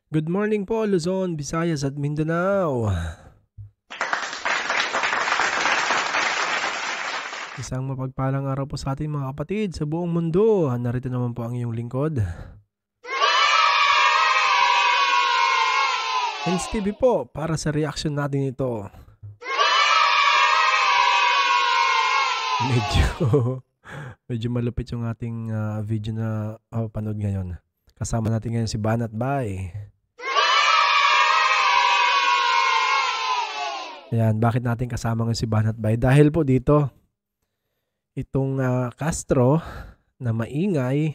Good morning po Luzon, Visayas at Mindanao. Isang mapagpalang araw po sa ating mga kapatid sa buong mundo. Narito naman po ang iyong lingkod. Hens TV po para sa reaction natin ito. Medyo malupit yung ating video na panood ngayon. Kasama natin ngayon si Banat Bay. Ayan, bakit natin kasama ngayon si Banat Bay? Dahil po dito, itong Castro na maingay,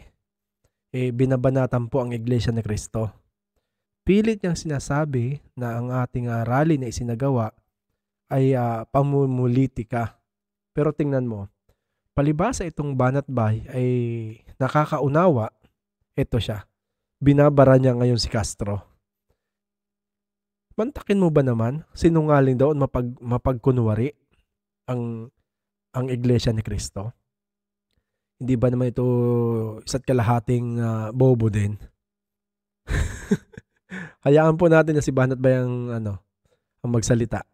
binabanatan po ang Iglesia ni Cristo. Pilit niyang sinasabi na ang ating rally na isinagawa ay pamumulitika. Pero tingnan mo, palibasa itong Banat Bay ay nakakaunawa, ito siya. Binabara niya ngayon si Castro. Mantakin mo ba naman? Sinungaling daw mapagkunwari ang Iglesia ni Cristo? Hindi ba naman ito isa't kalahating bobo din? Hayaan po natin na si Banat Bay ang magsalita.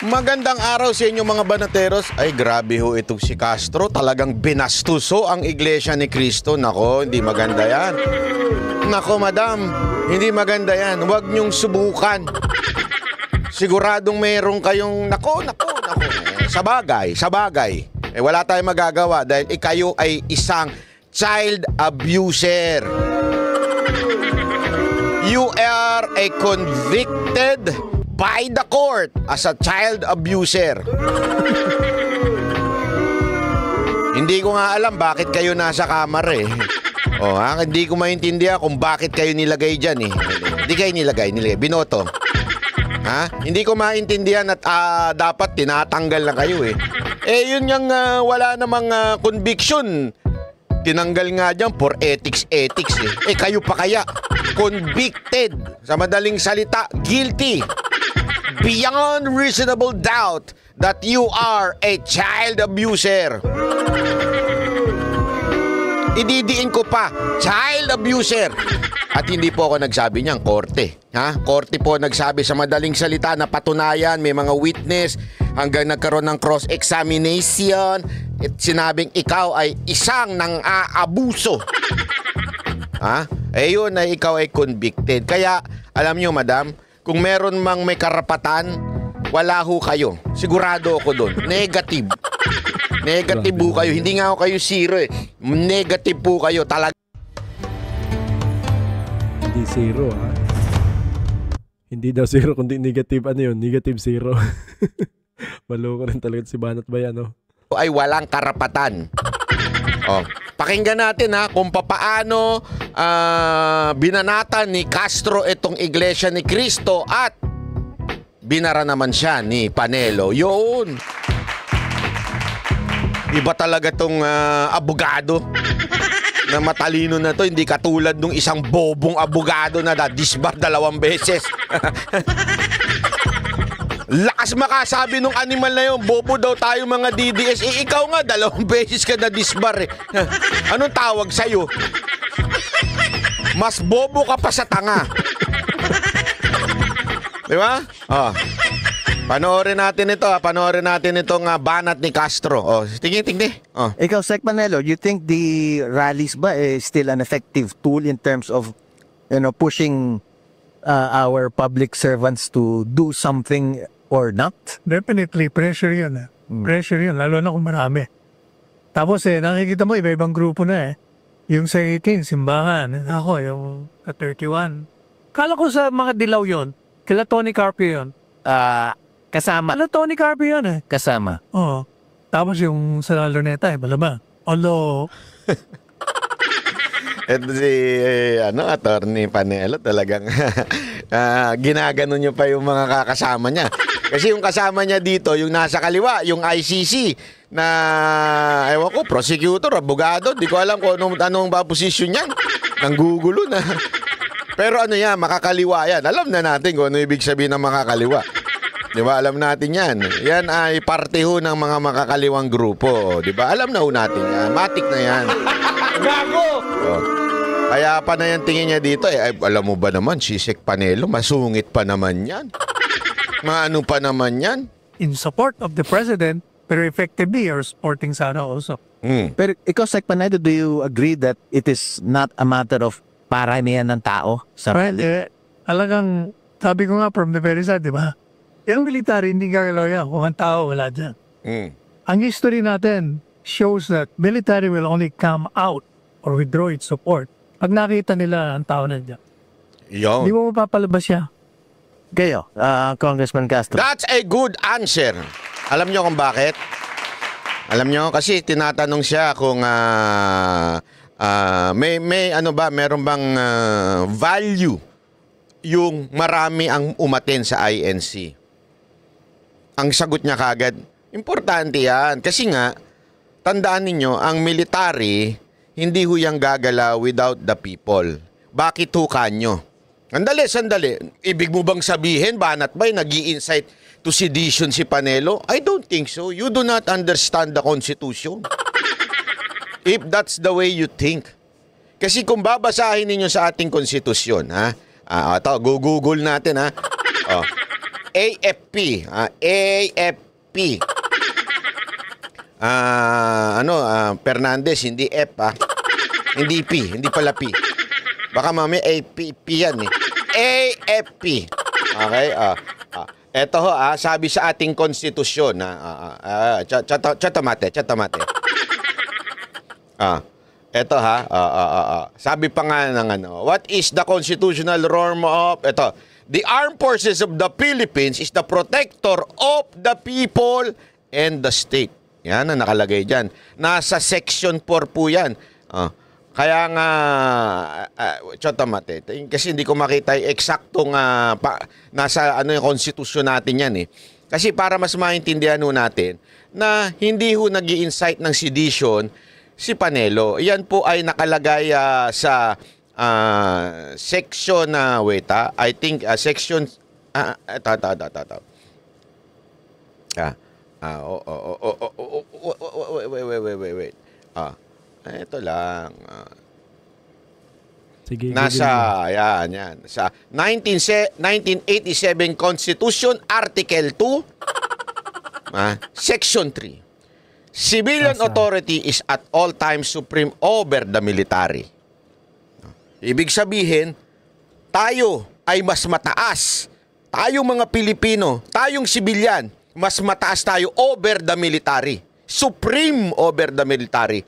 Magandang araw sa inyo mga banateros. Ay grabe ho itong si Castro. Talagang binastuso ang Iglesia ni Cristo. Nako, hindi maganda yan. Nako madam, hindi maganda yan. Huwag niyong subukan. Siguradong mayroong kayong nako. Sa bagay. Wala tayong magagawa dahil kayo ay isang child abuser. You are a convicted by the court as a child abuser. Hindi ko nga alam bakit kayo nasa kamar eh. Hindi ko maintindihan kung bakit kayo nilagay dyan eh. Hindi kayo nilagay, binoto. Hindi ko maintindihan at dapat tinatanggal na kayo eh. Yun yung wala namang conviction. Tinanggal nga dyan for ethics eh. Kayo pa kaya convicted. Sa madaling salita, guilty. Beyond reasonable doubt that you are a child abuser. Ididiin ko pa, child abuser. At hindi po ako nagsabi niyan, korte. Korte po nagsabi sa madaling salita na patunayan, may mga witness, hanggang nagkaroon ng cross-examination at sinabing ikaw ay isang nang-aabuso. Yun na ikaw ay convicted. Kaya, alam nyo madam, kung meron mang may karapatan, wala ho kayo. Sigurado ako doon. Negative. Negative po kayo. Hindi nga ako kayo zero eh. Negative po kayo talaga. Hindi zero Hindi daw zero kundi negative. Ano yun? Negative zero. Maloko rin talaga si Banat Bay Ay walang karapatan. Pakinggan natin kung papaano binanatan ni Castro itong Iglesia ni Cristo at binara naman siya ni Panelo. Yun. Iba talaga tong abogado na matalino na to. Hindi katulad nung isang bobong abogado na disbar 2 beses. Lakas makasabi nung animal na yun, bobo daw tayo mga DDS. Ikaw nga, 2 beses ka na disbar eh. Anong tawag sa'yo? Mas bobo ka pa sa tanga. Di ba? Panoorin natin ito. Panoorin natin itong banat ni Castro. Tingin. Ikaw, Sec Manelo, you think the rallies ba is still an effective tool in terms of, pushing our public servants to do something or not? Definitely, pressure yun. Pressure yun, lalo na kung marami. Tapos nakikita mo, iba-ibang grupo na Yung sa 18, simbahan. Ako, yung sa 31. Kala ko sa mga dilaw yun, kila Tony Carpio yun. Kasama. Kila Tony Carpio yun Kasama. Oo. Tapos yung sa Luneta, malaba. Although, ito si Attorney Panelo talagang ginagano niyo pa yung mga kakasama niya. Kasi yung kasama niya dito, yung nasa kaliwa, yung ICC na ewan ko, prosecutor, abogado, di ko alam kung anong ba posisyon niyan. Nanggugulo na. Pero makakaliwa yan. Alam na natin kung ano ibig sabihin ng makakaliwa. Di ba? Alam natin yan. Yan ay parte ho ng mga makakaliwang grupo. Di ba? Alam na ho natin yan. Matik na yan. Gago! Kaya pa na yung tingin niya dito eh. Ay, alam mo ba naman, si Sec Panelo, masungit pa naman yan. Ano pa naman yan? In support of the president, pero effectively are supporting Sara also. Pero ikaw, Sec Panedo, do you agree that it is not a matter of paramihan ng tao sa Well, rally? alagang, sabi ko nga from the very start, di ba? Yung military, hindi gagalaw yan. Kung ang tao, wala dyan. Ang history natin shows that military will only come out or withdraw its support pag nakita nila ang tao na dyan. Hindi Yun. mo mapapalabas siya. Kayo, Congressman Castro. That's a good answer. Alam nyo kung bakit? Alam nyo, kasi tinatanong siya kung may ano ba, meron bang value yung marami ang umaten sa INC. Ang sagot niya kagad, importante yan. Kasi nga, tandaan ninyo, ang military, hindi ho yung gagalaw without the people. Bakit ho kanyo? Sandali. Ibig mo bang sabihin, Banat Bay, nag-i-incite to sedition si Panelo? I don't think so. You do not understand the Constitution. If that's the way you think. Kasi kung babasahin ninyo sa ating konstitusyon, ha? Ito, Google natin, ha? AFP. AFP. Fernandez, hindi F, ha? Hindi P, hindi pala P. Baka mamaya AFP yan, eh. AFP. Okay? Ito ho, sabi sa ating konstitusyon, chatamate. Ito ha, sabi pa nga ng what is the constitutional norm of, ito, the armed forces of the Philippines is the protector of the people and the state. Yan ang nakalagay dyan. Nasa section 4 po yan. Kaya nga, chatamate, kasi hindi ko makita yung eksaktong nasa yung konstitusyon natin yan eh. Kasi para mas maintindihan ho natin na hindi ho nag-i-incite ng sedition si Panelo. Yan po ay nakalagay sa section I think section wait. Ito lang. Sige, Nasa, yan. Sa 1987 Constitution, Article 2, Section 3. Civilian authority is at all times supreme over the military. Ibig sabihin, tayo ay mas mataas. Tayong mga Pilipino, tayong sibilyan, mas mataas tayo over the military. Supreme over the military.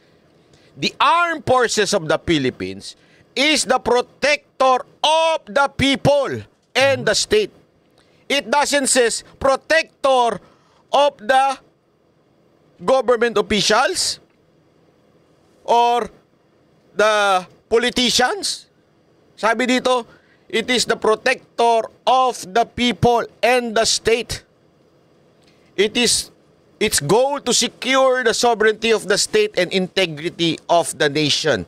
The armed forces of the Philippines is the protector of the people and the state. It doesn't say protector of the government officials or the politicians. Sabi dito, it is the protector of the people and the state. Its goal to secure the sovereignty of the state and integrity of the nation.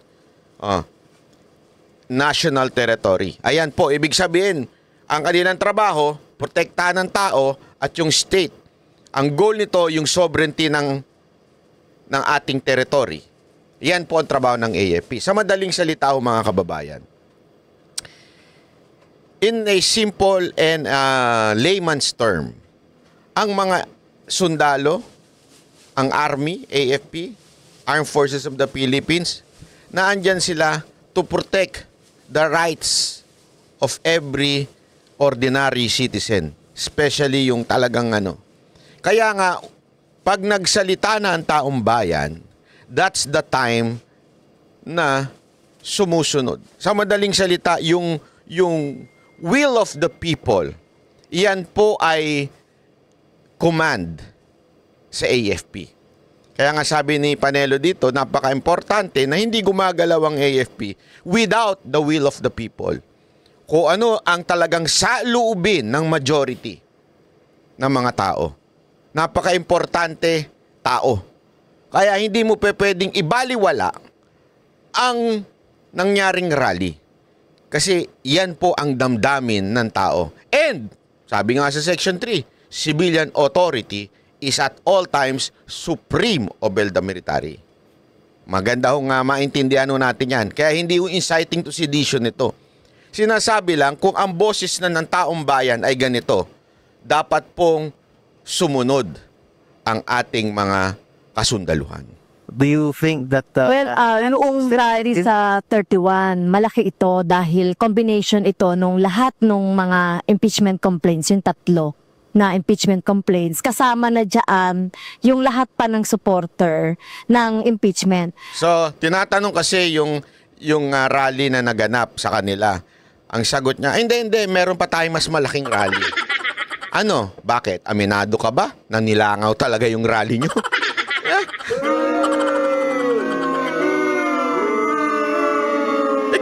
National territory. Ayan po, ibig sabihin, ang kanilang trabaho, protektahan ng tao at yung state. Ang goal nito, yung sovereignty ng ating territory. Yan po ang trabaho ng AFP. Sa madaling salita ho, mga kababayan, in a simple and layman's term, ang mga sundalo, ang Army, AFP, Armed Forces of the Philippines, na andyan sila to protect the rights of every ordinary citizen. Especially yung talagang Kaya nga, pag nagsalita na ang taong bayan, that's the time na sumusunod. Sa madaling salita, yung will of the people, yan po ay command sa AFP. Kaya nga sabi ni Panelo dito, napaka-importante na hindi gumagalaw ang AFP without the will of the people. Kung ano ang talagang saloobin ng majority ng mga tao. Napaka-importante tao. Kaya hindi mo pwedeng ibaliwala ang nangyaring rally. Kasi yan po ang damdamin ng tao. And, sabi nga sa Section 3, civilian authority is at all times supreme over the military. Maganda ho nga maintindihan ho natin yan. Kaya hindi ho inciting to sedition ito. Sinasabi lang kung ang boses na ng taong bayan ay ganito, dapat pong sumunod ang ating mga kasundaluhan. Do you think that Noong rally sa 31, malaki ito dahil combination ito nung lahat ng mga impeachment complaints, yung tatlo na impeachment complaints, kasama na dyan yung lahat pa ng supporter ng impeachment. So, tinatanong kasi yung rally na naganap sa kanila. Ang sagot niya, hindi, meron pa tayong mas malaking rally. Ano? Bakit? Aminado ka ba na nilangaw talaga yung rally nyo?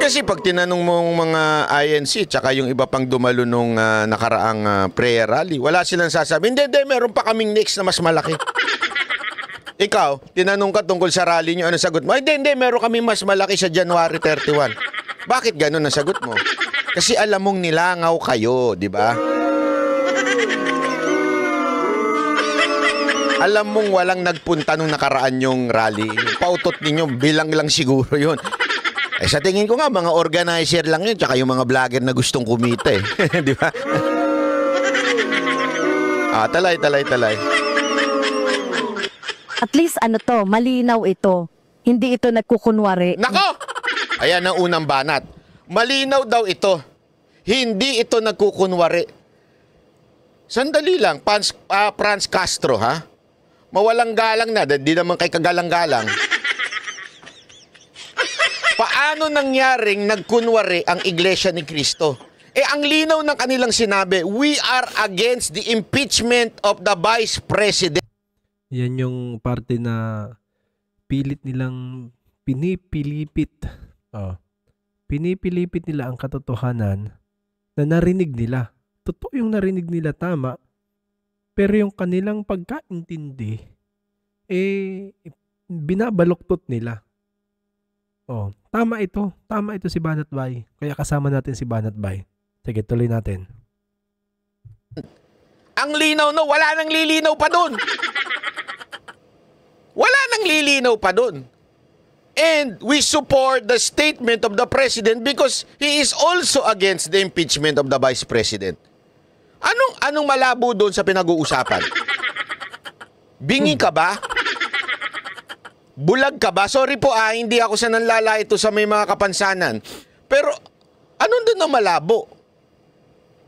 Kasi pag tinanong mo mga INC tsaka yung iba pang dumalo nung nakaraang prayer rally, wala silang sasabihin, hindi, meron pa kaming next na mas malaki. Ikaw, tinanong ka tungkol sa rally nyo, ano sagot mo? Hindi, meron kaming mas malaki sa January 31. Bakit ganun ang sagot mo? Kasi alam mong nilangaw kayo, di ba? Alam mong walang nagpunta nung nakaraan yung rally. Pautot ninyo, bilang lang siguro yun. Sa tingin ko nga, mga organizer lang yun, tsaka yung mga vlogger na gustong kumita eh. Di ba? Talay. At least malinaw ito. Hindi ito nagkukunwari. Nako! Ayan ang unang banat. Malinaw daw ito. Hindi ito nagkukunwari. Sandali lang, Franz Castro, ha? Mawalang galang na, di naman kay kagalang-galang. Paano nangyaring nagkunwari ang Iglesia ni Cristo? Ang linaw ng kanilang sinabi, we are against the impeachment of the Vice President. Yan yung parte na pilit nilang pinipilipit. Pinipilipit nila ang katotohanan na narinig nila. Totoo yung narinig nila, tama. Pero yung kanilang pagkaintindi, binabaluktot nila. Tama ito. Tama ito si Banat Bay. Kaya kasama natin si Banat Bay. Sige, tuloy natin. Ang linaw no, wala nang lilinaw pa dun. Wala nang lilinaw pa dun. And we support the statement of the President because he is also against the impeachment of the Vice President. Anong malabo doon sa pinag-uusapan? Bingi ka ba? Bulag ka ba? Sorry po hindi ako sa nanlala ito sa may mga kapansanan. Pero anong doon na malabo?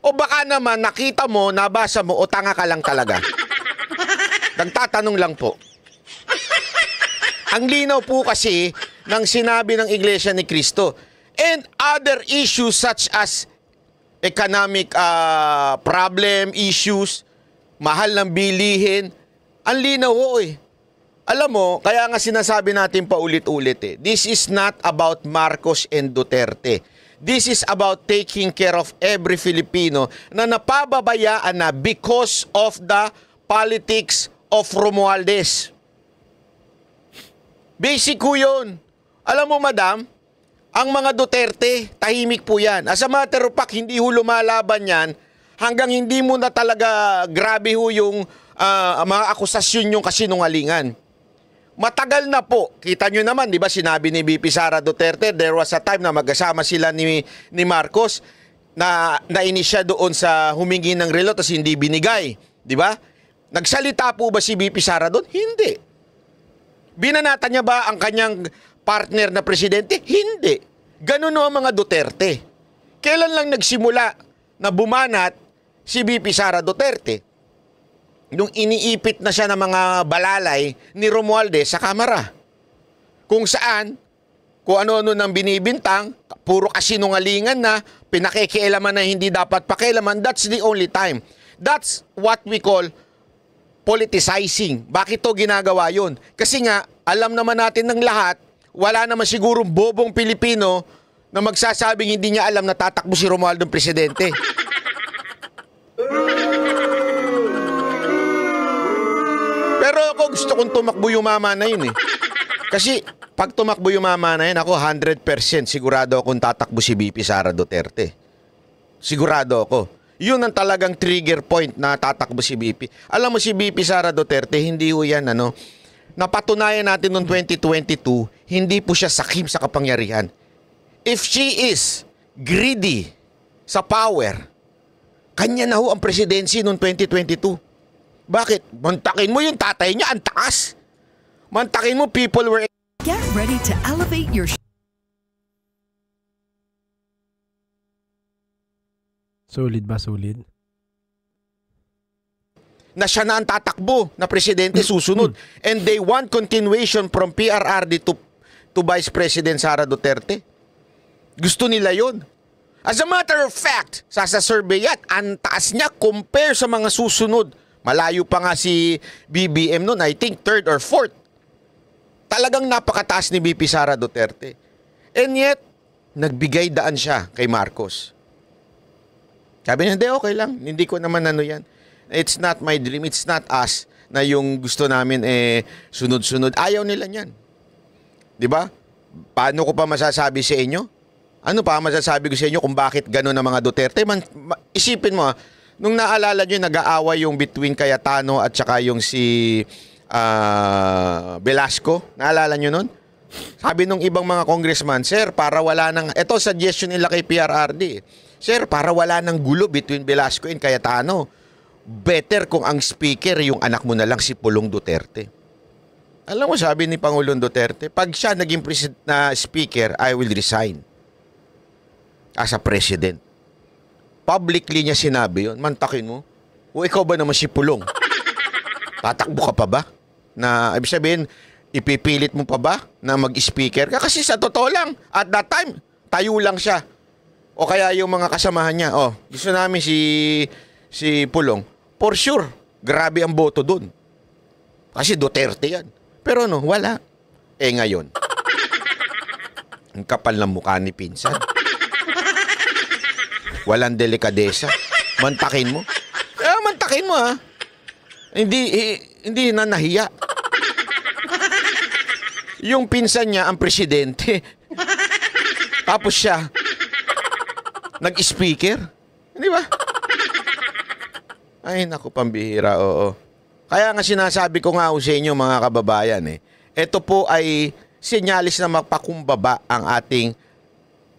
O baka naman nakita mo, nabasa mo o tanga ka lang talaga? Nagtatanong lang po. Ang linaw po kasi ng sinabi ng Iglesia ni Cristo. And other issues such as economic problem issues, mahal ng bilihin, ang linaw ho Alam mo, kaya nga sinasabi natin paulit-ulit this is not about Marcos and Duterte. This is about taking care of every Filipino na napababayaan na because of the politics of Romualdez. Basic ko yun. Alam mo, madam, ang mga Duterte, tahimik po yan. As a matter of fact, hindi ho lumalaban yan hanggang hindi mo na talaga grabe ho yung mga akusasyon yung kasinungalingan. Matagal na po. Kita nyo naman, di ba, sinabi ni VP Sara Duterte, there was a time na magkasama sila ni Marcos na nainis siya doon sa humingi ng relo tapos hindi binigay. Di ba? Nagsalita po ba si VP Sara doon? Hindi. Binanatan niya ba ang kanyang partner na presidente? Hindi. Ganun ang mga Duterte. Kailan lang nagsimula na bumanat si VP Sara Duterte? Nung iniipit na siya ng mga balalay ni Romualdez sa Kamara. Kung saan, kung ano-ano nang binibintang, puro kasinungalingan na, pinakikialaman na hindi dapat pakialaman, that's the only time. That's what we call politicizing. Bakit to ginagawa yun? Kasi nga, alam naman natin ng lahat, wala naman siguro bobong Pilipino na magsasabing hindi niya alam na tatakbo si Romualdez presidente. Pero ako gusto kong tumakbo yung mama na yun Kasi pag tumakbo yung mama na yun, ako 100% sigurado akong tatakbo si VP Sara Duterte. Sigurado ako. Yun ang talagang trigger point na tatakbo si VP. Alam mo si VP Sara Duterte, hindi ho yan napatunayan natin noong 2022, hindi po siya sakim sa kapangyarihan. If she is greedy sa power, kanya na ho ang presidency noong 2022. Bakit? Mantakin mo yung tatay niya, ang taas. Mantakin mo, people were... Get ready to elevate your Solid ba? Solid? na siya na ang tatakbo na presidente susunod. And they want continuation from PRRD to Vice President Sara Duterte. Gusto nila yon. As a matter of fact, sa survey yan, ang taas niya compare sa mga susunod. Malayo pa nga si BBM noon, I think third or fourth. Talagang napakataas ni VP Sara Duterte. And yet, nagbigay daan siya kay Marcos. Sabi niya, hindi, okay lang. Hindi ko naman ano yan. It's not my dream. It's not us na yung gusto namin sunod-sunod. Ayaw nila niyan. 'Di ba? Paano ko pa masasabi sa inyo? Ano pa masasabi ko sa inyo kung bakit gano'n ang mga Duterte? Isipin mo, nung naalala niyo nag-aaway yung between Cayetano at saka yung si Velasco. Naalala niyo nun? Sabi nung ibang mga congressman, sir, para wala nang... Ito suggestion nila kay PRRD. Sir, para wala nang gulo between Velasco and Cayetano, better kung ang speaker yung anak mo na lang si Pulong Duterte. Alam mo, sabi ni Pangulong Duterte, pag siya naging na speaker, I will resign as a president. Publicly niya sinabi yun. Mantakin mo. O ikaw ba naman si Pulong? Tatakbo ka pa ba? Na, ibig sabihin, ipipilit mo pa ba na mag-speaker ka? Kasi sa totoo lang, at that time, tayo lang siya. O kaya yung mga kasamahan niya, gusto namin si Pulong. For sure, grabe ang boto dun. Kasi Duterte yan. Pero wala. Ngayon, ang kapal ng mukha ni pinsan. Walang delikadesa. Mantakin mo. Mantakin mo ha. Hindi na nahiya. Yung pinsan niya, ang presidente. Tapos siya, nag-speaker. Di ba? Ay, naku, pambihira, oo. Kaya nga sinasabi ko nga sa inyo mga kababayan, ito po ay sinyalis na magpakumbaba ang ating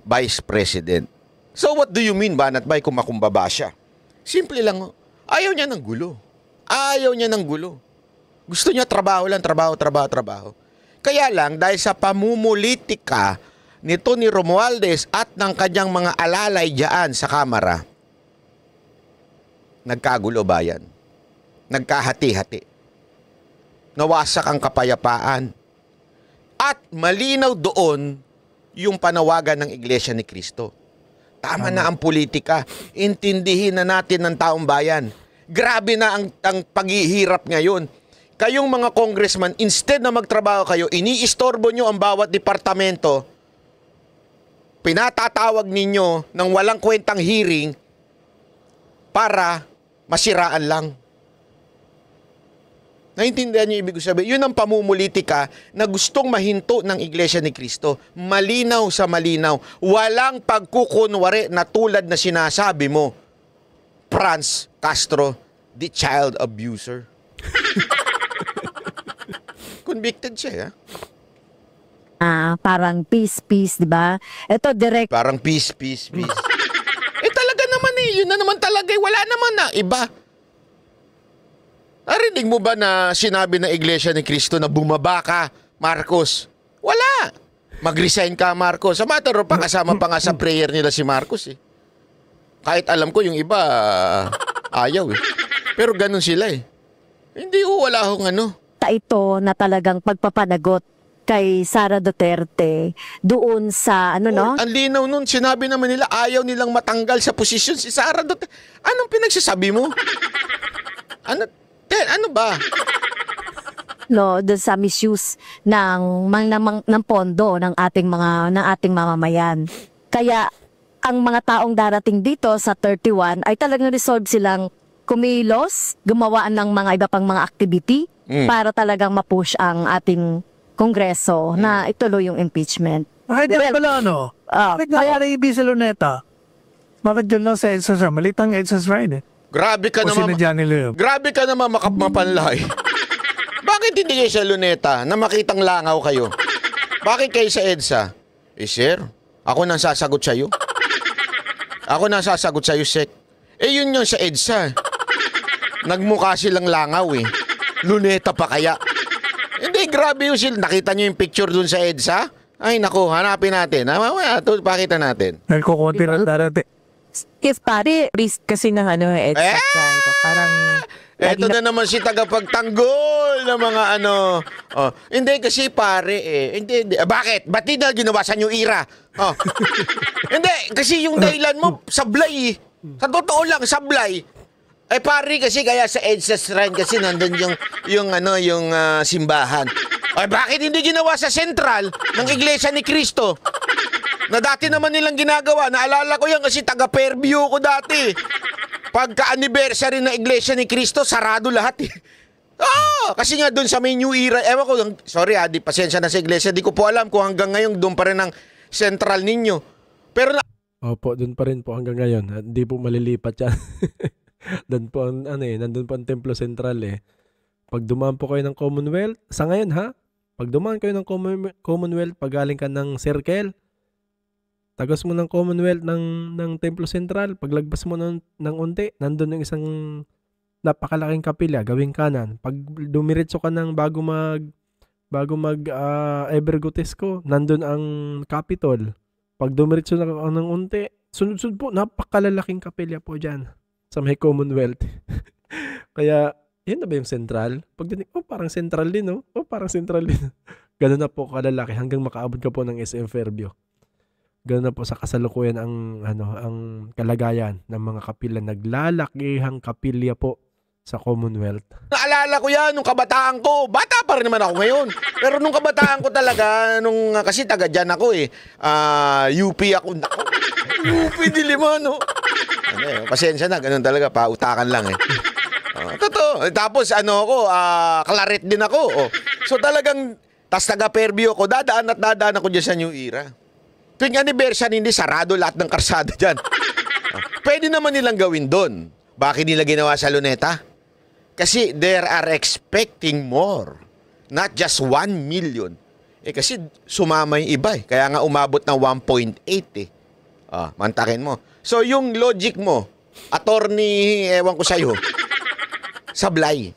Vice President. So what do you mean, Banat Bay, kung makumbaba siya? Simple lang, ayaw niya ng gulo. Ayaw niya ng gulo. Gusto niya trabaho lang, trabaho. Kaya lang, dahil sa pamumulitika nito ni Romualdez at ng kanyang mga alalay diyan sa Kamara, nagkagulo bayan. Nagkahati-hati. Nawasak ang kapayapaan. At malinaw doon yung panawagan ng Iglesia ni Cristo. Tama na ang politika. Intindihin na natin ng taong bayan. Grabe na ang paghihirap ngayon. Kayong mga congressman, instead na magtrabaho kayo, iniistorbo nyo ang bawat departamento, pinatatawag ninyo ng walang kwentang hearing para masiraan lang. Naintindihan niyo ibig sabihin? Yun ang pamumulitika na gustong mahinto ng Iglesia ni Cristo. Malinaw sa malinaw. Walang pagkukunwari na tulad na sinasabi mo, Franz Castro, the child abuser. Convicted siya, Parang peace, di ba? Ito direct. Parang peace. Talaga naman yun na naman talaga, wala naman na, iba. Narinig mo ba na sinabi ng Iglesia ni Cristo na bumaba ka, Marcos? Wala. Mag-resign ka, Marcos. Sa matter of fact, kasama pa nga sa prayer nila si Marcos Kahit alam ko yung iba, ayaw Pero ganun sila Hindi wala akong Ito na talagang pagpapanagot kay Sara Duterte doon sa Ang linaw nun, sinabi naman nila ayaw nilang matanggal sa posisyon si Sara Duterte. Anong pinagsasabi mo? Ano ba? Doon sa misuse ng pondo ng ating mamamayan. Kaya ang mga taong darating dito sa 31 ay talagang resolve silang kumilos, gumawa ng mga iba pang mga activity para talagang ma-push ang ating Kongreso na ituloy yung impeachment. Bakit yan pala Bakit kaya na sa Luneta? Bakit yun lang sa EDSA, sir? Malitang EDSA ride Grabe ka O naman. sinadya nila yun? Grabe ka naman makapmapanlay. Bakit hindi kayo sa Luneta na makitang langaw kayo? Bakit kayo sa EDSA? Sir, ako nang sasagot sa'yo. Ako nang sasagot sa'yo, Sek. Yun yung sa EDSA. Nagmukha silang langaw Luneta pa kaya. Hindi, grabe yung sila. Nakita nyo yung picture dun sa EDSA? Ay, naku, hanapin natin. Mamaya, pakita natin. Nagkukunti rin darating. If pare, risk kasi ng EDSA. Parang... Eto na naman si tagapagtanggol ng mga Hindi kasi pare Hindi. Bakit? Ba't di na ginawa sa New Era? Hindi, kasi yung dahilan mo, sablay Sa totoo lang, sablay. Pare kasi kaya sa EDSA Shrine kasi nandun yung simbahan. Bakit hindi ginawa sa sentral ng Iglesia ni Cristo? Na dati naman nilang ginagawa. Naalala ko yan kasi taga-Fairview ko dati. Pagka-anniversary ng Iglesia ni Cristo, sarado lahat kasi nga doon sa may New Era, ewan ko, sorry di pasensya na sa Iglesia, di ko po alam kung hanggang ngayon doon pa rin ang central ninyo. Pero Opo, doon pa rin po hanggang ngayon. Hindi po malilipat yan. Doon po nandun po ang Templo Central Pag dumaan po kayo ng Commonwealth, sa ngayon pag dumaan kayo ng Commonwealth, pag galing ka ng Circle, tagas mo ng Commonwealth ng Templo Central, paglagpas mo ng unti, nandun yung isang napakalaking kapilya, gawing kanan. Pag dumiretso ka ng bago mag Evergotesco, nandun ang Capitol. Pag dumiretso na ng unti, sunod-sunod po, napakalalaking kapilya po dyan sa may Commonwealth. Kaya, yun na ba yung Central? Pag dinig, parang Central din, parang Central din. Ganun na po kalalaki hanggang makaabot ka po ng SM Fairview. Ganoon na po sa kasalukuyan ang kalagayan ng mga kapilya. Naglalakihang kapilya po sa Commonwealth. naalala ko yan nung kabataan ko. Bata pa rin naman ako ngayon. Pero nung kabataan ko talaga, kasi taga dyan ako UP ako. Naku, UP Diliman, pasensya na, ganun talaga, pautakan lang totoo. Tapos Claret din ako. So talagang, tas taga Fairview ako, dadaan ako dyan sa New Era. Tuwing anniversary, hindi sarado lahat ng karsada dyan. Pwede naman nilang gawin doon. Bakit nila ginawa sa Luneta? Kasi they are expecting more. Not just 1 million. Kasi sumama yung iba Kaya nga umabot ng 1.8 mantakin mo. So yung logic mo, attorney, ewan ko sa'yo, sablay.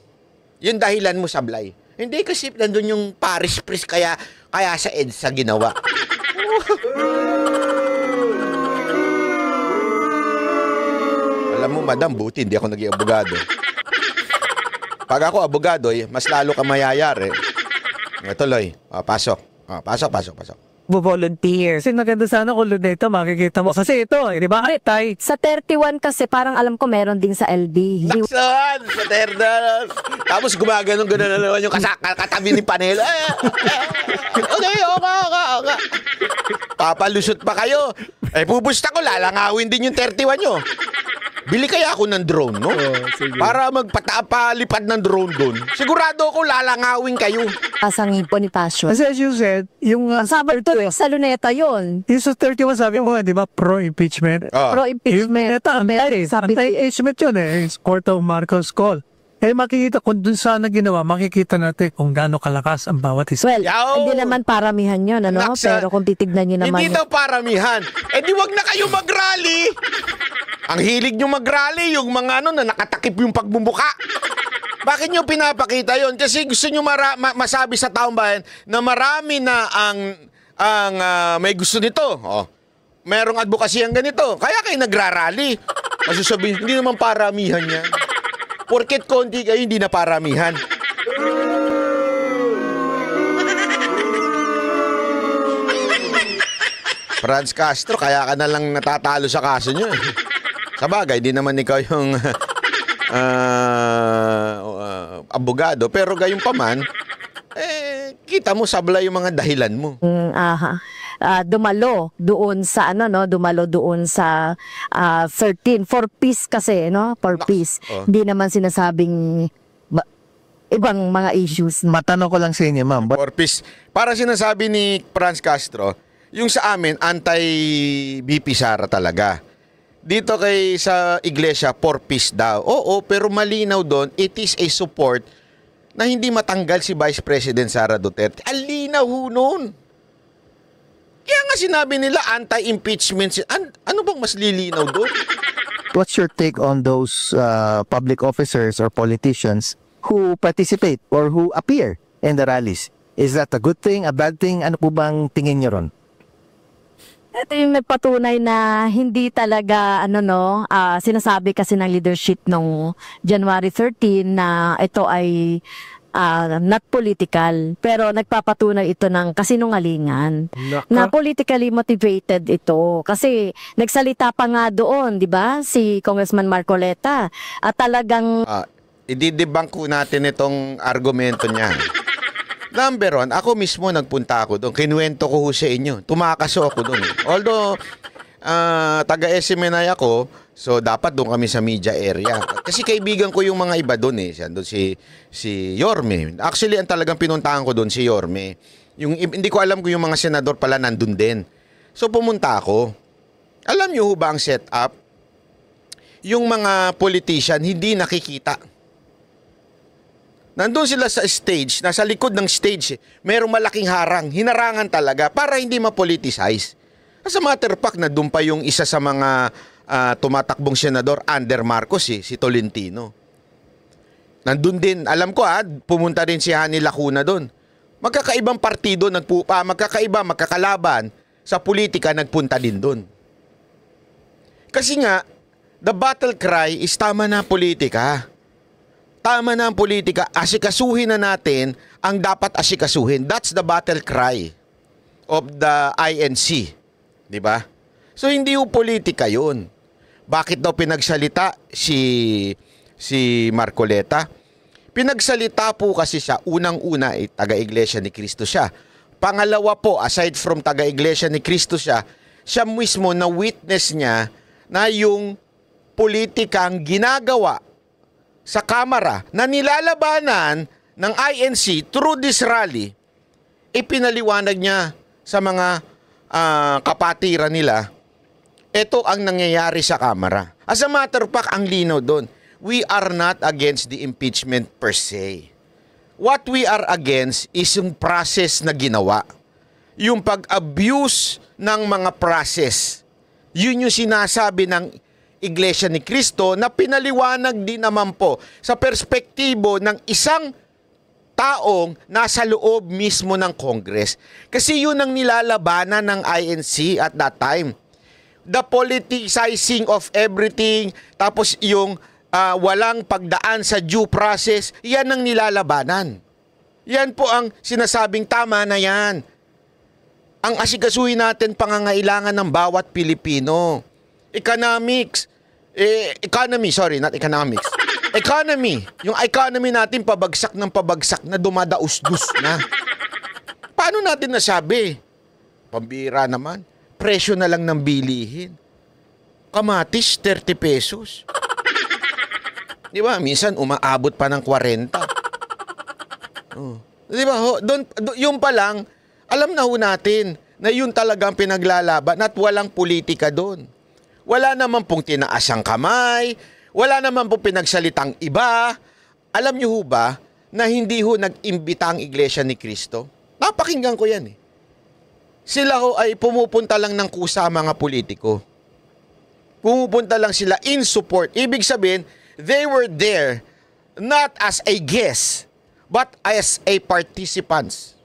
Yung dahilan mo sablay. Hindi kasi nandun yung parish priest kaya sa EDSA ginawa. Alam mo, madam, buti hindi ako naging abogado. Pag ako abogado, mas lalo ka mayayari. Tuloy. Pasok. Pasok. Volunteer. Kasi maganda sana kung Luneta makikita mo. Kasi ito, di ba? Tay. Sa 31 kasi parang alam ko meron din sa LB. Naksan! Sa terda. Tapos gumaganon na naman yung katabi ni Panelo. Okay. Papalusot pa kayo. Pupusta ko, lalangawin din yung 31 nyo. Bili kaya ako ng drone, no? Para magpalipad ng drone doon. Sigurado ako lalangawin kayo. Pasangin po ni Passion. Kasi as you said, yung Sabi to sa Luneta yun. yung sa 31 sabi mo, di ba, pro-impeachment. Pro-impeachment. Sabi tayo, impeachment yun It's Court of Marcos Call. Makikita kung dun sana ginawa, makikita natin kung gaano kalakas ang bawat isa. Well, hindi naman paramihan yun, Pero kung titignan nyo naman. Hindi daw paramihan. Di wag na kayo mag-rally. Ang hilig nyo mag-rally, yung mga na nakatakip yung pagmumuka. Bakit nyo pinapakita yon? Kasi gusto nyo masabi sa taong bayan na marami na ang may gusto nito. Merong advocacy ang ganito. Kaya kayo nagrarally. Masusabihin, hindi naman paramihan yan. Porket konti kayo, hindi na paramihan. Franz Castro, kaya ka na lang natatalo sa kaso nyo. Sabagay, di naman ikaw yung abogado. Pero gayon pa man, kita mo sablay yung mga dahilan mo. Dumalo doon sa dumalo doon sa 13 for peace kasi for peace. Hindi naman sinasabing ibang mga issues. Matanong ko lang sa inyo, ma'am. For peace. Para sinasabi ni Franz Castro, yung sa amin anti-BP Sara talaga. Dito sa iglesia for peace daw. Oo, pero malinaw doon, it is a support na hindi matanggal si Vice President Sara Duterte. Alinaw ho noon. nga sinabi nila anti-impeachment. Ano bang mas lilinaw doon? What's your take on those public officers or politicians who participate or who appear in the rallies? Is that a good thing, a bad thing? Ano po bang tingin niyo ron? Ito yung nagpatunay na hindi talaga sinasabi kasi ng leadership nung January 13 na ito ay not political, pero nagpapatunay ito ng kasinungalingan. Na politically motivated ito kasi nagsalita pa nga doon, 'di ba? Si Congressman Marcoleta at talagang Ididebunk ko natin itong argumento niya. Number one, ako mismo nagpunta ako doon. Kinuwento ko sa inyo. Tumakaso ako doon. Although, taga-SMNI ako, so dapat doon kami sa media area. Kasi kaibigan ko yung mga iba doon eh. Doon si Yorme. Actually, ang talagang pinuntahan ko doon si Yorme. Hindi ko alam kung yung mga senador pala nandun din. So pumunta ako. Alam niyo ba ang setup? Yung mga politician hindi nakikita. Nandun sila sa stage, nasa likod ng stage, merong malaking harang, hinarangan talaga para hindi ma-politicize. As a matter of fact, nandun pa yung isa sa mga tumatakbong senador under Marcos, si Tolentino. Nandun din, alam ko pumunta rin si Hani Lacuna doon. Magkakaibang partido, magkakalaban sa politika, nagpunta din doon. Kasi nga, the battle cry is tama na politika. Tama na ang politika, asikasuhin na natin ang dapat asikasuhin. That's the battle cry of the INC. Di ba? So, hindi yung politika yun. Bakit daw pinagsalita si Marcoleta? Pinagsalita po kasi siya, unang-una, taga-Iglesia ni Cristo siya. Pangalawa po, aside from taga-Iglesia ni Cristo siya mismo na witness niya na yung politikang ginagawa sa Kamara na nilalabanan ng INC through this rally, ipinaliwanag niya sa mga kapatiran nila, ito ang nangyayari sa Kamara. As a matter of fact, ang linaw doon, we are not against the impeachment per se. What we are against is yung process na ginawa. Yung pag-abuse ng mga process. Yun yung sinasabi ng Iglesia ni Cristo na pinaliwanag din naman po sa perspektibo ng isang taong nasa loob mismo ng Congress. Kasi yun ang nilalabanan ng INC at that time. The politicizing of everything, tapos yung walang pagdaan sa due process, yan ang nilalabanan. Yan po ang sinasabing tama na yan. Ang asikasuhin natin pangangailangan ng bawat Pilipino. Economy, not economics. Economy. Yung economy natin pabagsak ng pabagsak na dumadaus-dus na. Paano natin nasabi? Pambira naman. Presyo na lang ng bilihin. Kamatis, 30 pesos. Di ba? Minsan umaabot pa ng 40. Oh. Di ba? Yung pa lang, alam na ho natin na yun talagang pinaglalaban at walang politika doon. Wala naman pong tinaas ang kamay, wala naman pong pinagsalitang iba. Alam niyo ho ba na hindi ho nag-imbita ang Iglesia ni Cristo? Napakinggan ko yan eh. Sila ho ay pumupunta lang ng kusa mga politiko. Pumupunta lang sila in support. Ibig sabihin, they were there not as a guest, but as a participants.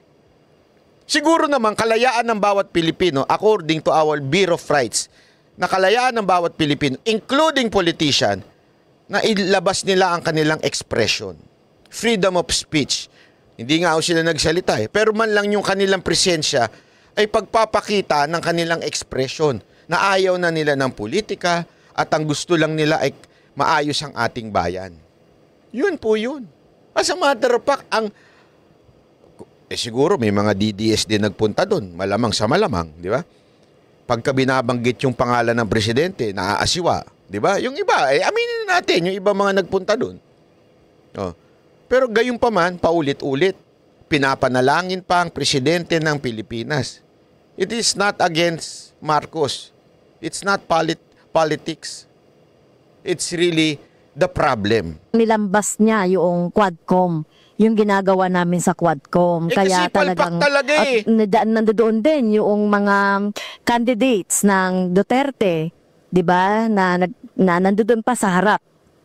Siguro naman, kalayaan ng bawat Pilipino, according to our Bill of Rights, na kalayaan ng bawat Pilipino, including politician, na ilabas nila ang kanilang expression. Freedom of speech. Hindi nga ako sila nagsalita pero man lang yung kanilang presensya ay pagpapakita ng kanilang expression na ayaw na nila ng politika at ang gusto lang nila ay maayos ang ating bayan. Yun po yun. As a matter of fact, siguro may mga DDS din nagpunta doon. Malamang sa malamang, di ba? Pagka binabanggit yung pangalan ng presidente, naaasiwa. Di ba? Yung iba, aminin na natin, yung iba mga nagpunta doon. Oh. Pero gayon pa man, paulit-ulit, pinapanalangin pa ang presidente ng Pilipinas. It is not against Marcos. It's not politics. It's really the problem. Nilambas niya yung Quadcom, yung ginagawa namin sa Quadcom. Kasi palpak talaga eh. At nandoon din yung mga candidates ng Duterte, 'di ba? Na nandoon pa sa harap.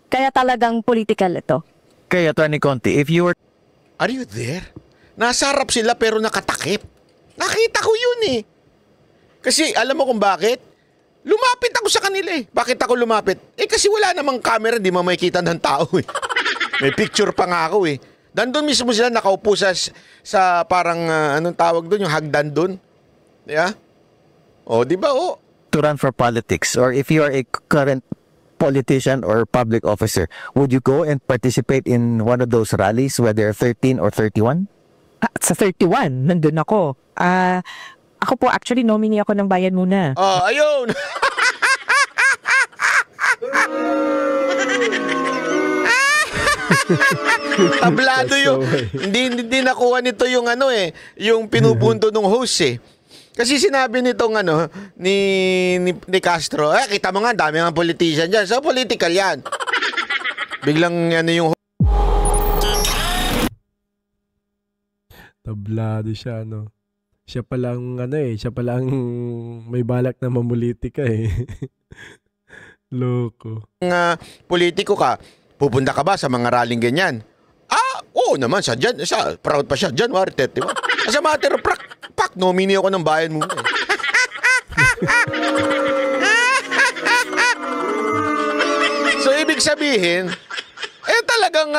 Kaya talagang political ito. Kaya, Attorney Conti, if you were Are you there? Nasa harap sila pero nakatakip. Nakita ko yun eh. Kasi alam mo kung bakit? Lumapit ako sa kanila eh. Bakit ako lumapit? Kasi wala namang camera, di mo makikita ng tao eh. May picture pa nga ako eh. Dandun mismo sila nakaupo sa parang, anong tawag doon, yung hagdan doon. Yeah? Di ba to run for politics, or if you are a current politician or public officer, would you go and participate in one of those rallies, whether 13 or 31? Sa 31, nandun ako. Ako po, actually, nominee ako ng Bayan Muna. Ayun! Tablado yung hindi nakuha nito yung yung pinupunto ng host eh. Kasi sinabi nitong ni Castro, kita mo nga dami ng politician diyan. So political 'yan. Biglang yung Tablado siya, no? Siya palang siya palang may balak na mamulitika eh. Loko. Politiko ka, pupunta ka ba sa mga rallying ganyan? Oo naman, proud pa siya, January 30, di ba? As a matter of fact, nominee ako ng Bayan Muna. So, ibig sabihin, talagang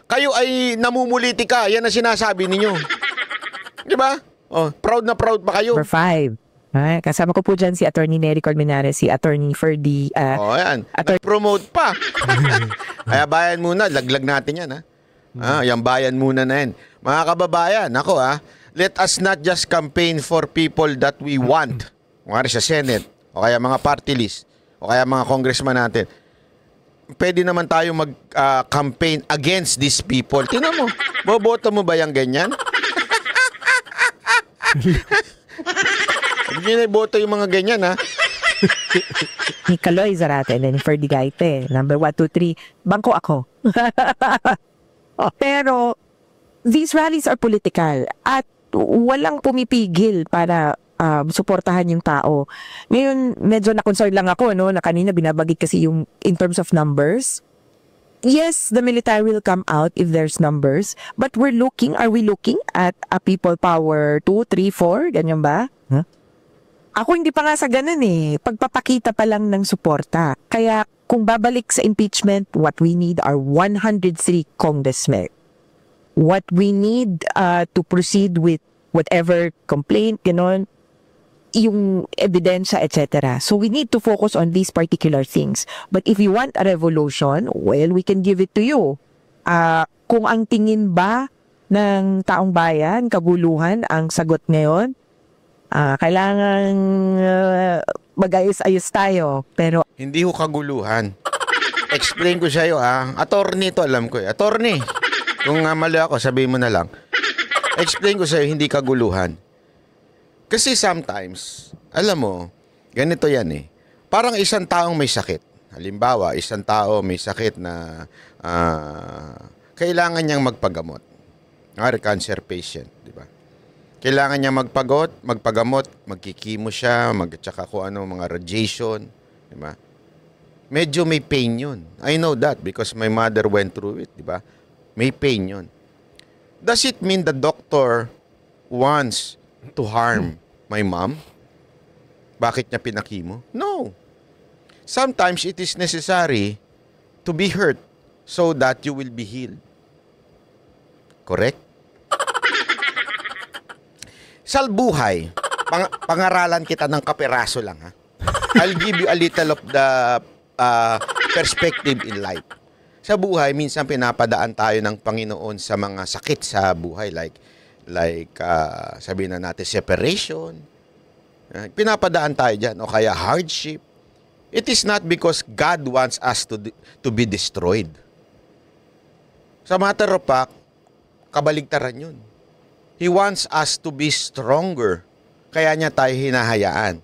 kayo ay namumulitika, yan ang sinasabi ninyo. Di ba? Proud na proud pa kayo. Number 5. Kasama ko po dyan si Attorney Nery Colmenares, si Attorney Ferdy. Ayan. Nag-promote pa. Kaya Bayan Muna, laglag natin yan, yung Bayan Muna na yan. Mga kababayan, let us not just campaign for people that we want. Kung sa Senate, o kaya mga party list, o kaya mga congressman natin. Pwede naman tayo mag-campaign against these people. Tingnan mo, boboto mo ba yung ganyan? Hindi na boto yung mga ganyan, Ni Kaloy Zarate and then Ferdy Gaite. Number 1, 2, 3. Bangko ako. Pero, these rallies are political at walang pumipigil para suportahan yung tao. Ngayon, medyo na-concern lang ako, na kanina binabagit kasi yung in terms of numbers. Yes, the military will come out if there's numbers, but are we looking at a people power 2, 3, 4? Ganyan ba? Ako hindi pa nga sa ganun eh. Pagpapakita pa lang ng suporta. Kaya kung babalik sa impeachment, what we need are 103 congressmen. What we need to proceed with whatever complaint, yung ebidensya, etc. So we need to focus on these particular things. But if you want a revolution, well, we can give it to you. Kung ang tingin ba ng taong bayan, kaguluhan ang sagot ngayon, kailangan mag-ayos-ayos tayo. Pero hindi ko kaguluhan. Explain ko sa'yo attorney to, alam ko attorney. Kung mali ako, sabihin mo na lang. Explain ko sa'yo, hindi kaguluhan. Kasi sometimes, alam mo, ganito yan parang isang taong may sakit. Halimbawa, isang tao may sakit na kailangan niyang magpagamot. Cancer patient, di ba? Kailangan niya magpagamot, magkikimo siya, tsaka kung mga radiation, di ba? Medyo may pain yun. I know that because my mother went through it, di ba? May pain yun. Does it mean the doctor wants to harm my mom? Bakit niya pinakimo? No. Sometimes it is necessary to be hurt so that you will be healed. Correct? Sa buhay, pangaralan kita ng kaperaso lang I'll give you a little of the perspective in life. Sa buhay, minsan pinapadaan tayo ng Panginoon sa mga sakit sa buhay like sabihin na natin separation. Pinapadaan tayo dyan o kaya hardship. It is not because God wants us to be destroyed. Sa matter of fact, kabaligtaran yun. He wants us to be stronger. Kaya niya tayo hinahayaan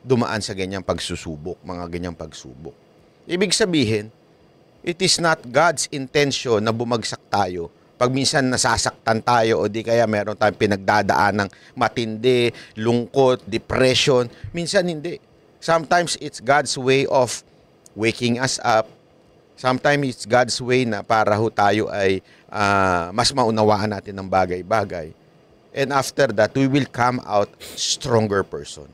dumaan sa ganyang pagsusubok, mga ganyang pagsubok. Ibig sabihin, it is not God's intention na bumagsak tayo. Pag minsan nasasaktan tayo o di kaya meron tayong pinagdadaan ng matindi, lungkot, depression, minsan hindi. Sometimes it's God's way of waking us up. Sometimes it's God's way na para ho tayo ay mas maunawaan natin ng bagay-bagay. And after that, we will come out stronger person.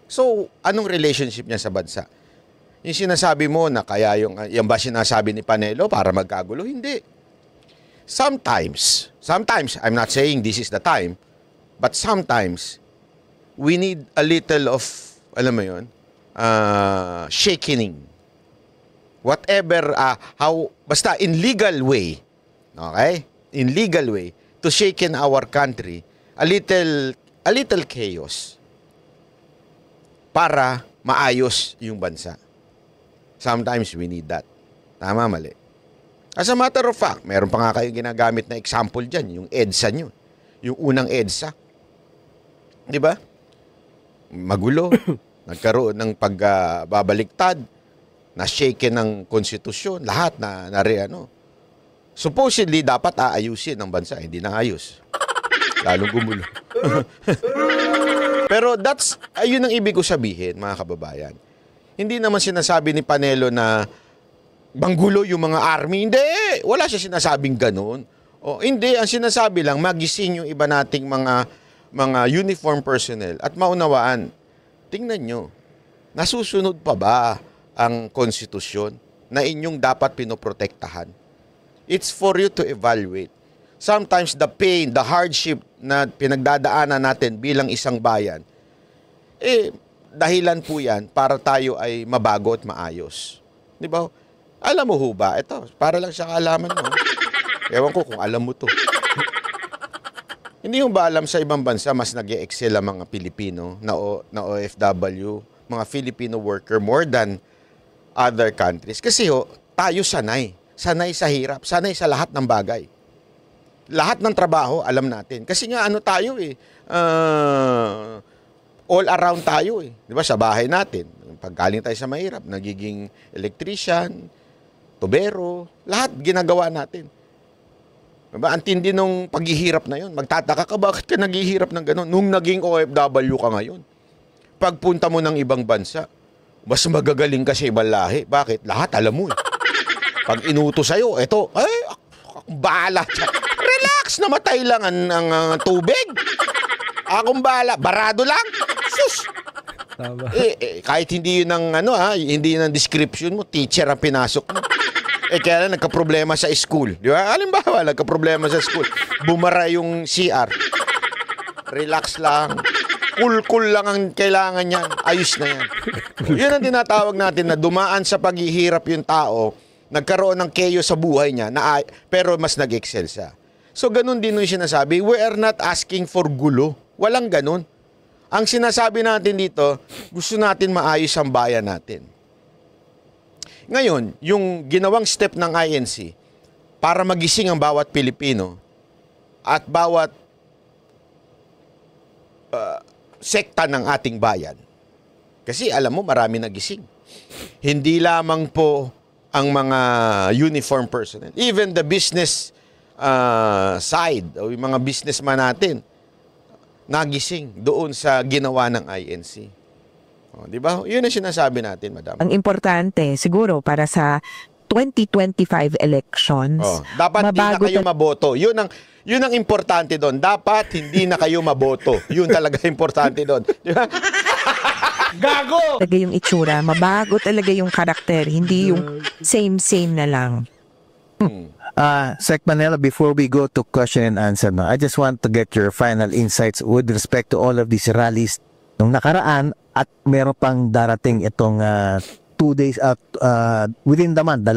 So, anong relationship niya sa bansa? Yung sinasabi mo na kaya yung ba sinasabi ni Panelo para magkagulo? Hindi. Sometimes, I'm not saying this is the time, but sometimes, we need a little of, alam mo yun, shakening. Whatever, basta in legal way, okay? In legal way, to shaken our country, a little chaos para maayos yung bansa. Sometimes we need that. Tama, mali. As a matter of fact, meron pa nga kayong ginagamit na example dyan, yung EDSA nyo. Yung unang EDSA. Di ba? Magulo. Nagkaroon ng pagbabaliktad. Na-shaken ng konstitusyon. Lahat na supposedly, dapat aayusin ng bansa. Hindi na ayos. Lalong gumulo. Pero ayun ang ibig ko sabihin, mga kababayan. Hindi naman sinasabi ni Panelo na banggulo yung mga army. Hindi! Wala siya sinasabing ganun. Hindi, ang sinasabi lang, magising yung iba nating mga uniform personnel at maunawaan. Tingnan nyo, nasusunod pa ba ang konstitusyon na inyong dapat pinoprotektahan? It's for you to evaluate. Sometimes the pain, the hardship na pinagdadaanan natin bilang isang bayan, dahilan po yan para tayo ay mabago at maayos. Di ba? Alam mo ho ba? Ito, para lang sa kaalaman mo. Ewan ko kung alam mo to. Hindi mo ba alam sa ibang bansa mas nag-e-excel ang mga Pilipino na OFW, mga Filipino worker more than other countries? Kasi tayo sanay. Sanay sa hirap. Sanay sa lahat ng bagay. Lahat ng trabaho, alam natin. Kasi nga tayo all around tayo Di ba? Sa bahay natin. Pag galing tayo sa mahirap, nagiging electrician, tubero, lahat ginagawa natin. Diba? Ang tindi nung paghihirap na yun. Magtataka ka, bakit ka naghihirap ng gano'n? Nung naging OFW ka ngayon. Pagpunta mo ng ibang bansa, mas magagaling ka sa ibang lahi. Bakit? Lahat alam mo Pag inuto sa'yo, bahala siya. Relax, namatay lang ang tubig. Akong bahala, barado lang. Sus! Tama. Kahit hindi yun hindi yun ang description mo, teacher ang pinasok mo. Kaya lang nagka-problema sa school. Di ba? Halimbawa, nagka-problema sa school. Bumara yung CR. Relax lang. Cool lang ang kailangan niyan. Ayos na yan. Yun ang tinatawag natin na dumaan sa paghihirap yung tao, nagkaroon ng chaos sa buhay niya, pero mas nag-excel siya. So, ganun din yung sinasabi, we are not asking for gulo. Walang ganun. Ang sinasabi natin dito, gusto natin maayos ang bayan natin. Ngayon, yung ginawang step ng INC para magising ang bawat Pilipino at bawat sekta ng ating bayan. Kasi alam mo, marami nagising. Hindi lamang po ang mga uniform personnel. Even the business side o yung mga businessman natin nagising doon sa ginawa ng INC. Di ba? Yun ang sinasabi natin, madam. Ang importante, siguro, para sa 2025 elections, dapat hindi na kayo maboto. Yun ang importante doon. Dapat hindi na kayo maboto. Yun talaga importante doon. Di ba? Gago! Talaga yung itsura, mabago talaga yung karakter, hindi yung same na lang. Sec Manila, before we go to question and answer, I just want to get your final insights with respect to all of these rallies nung nakaraan at meron pang darating itong 2 days within the month, 2.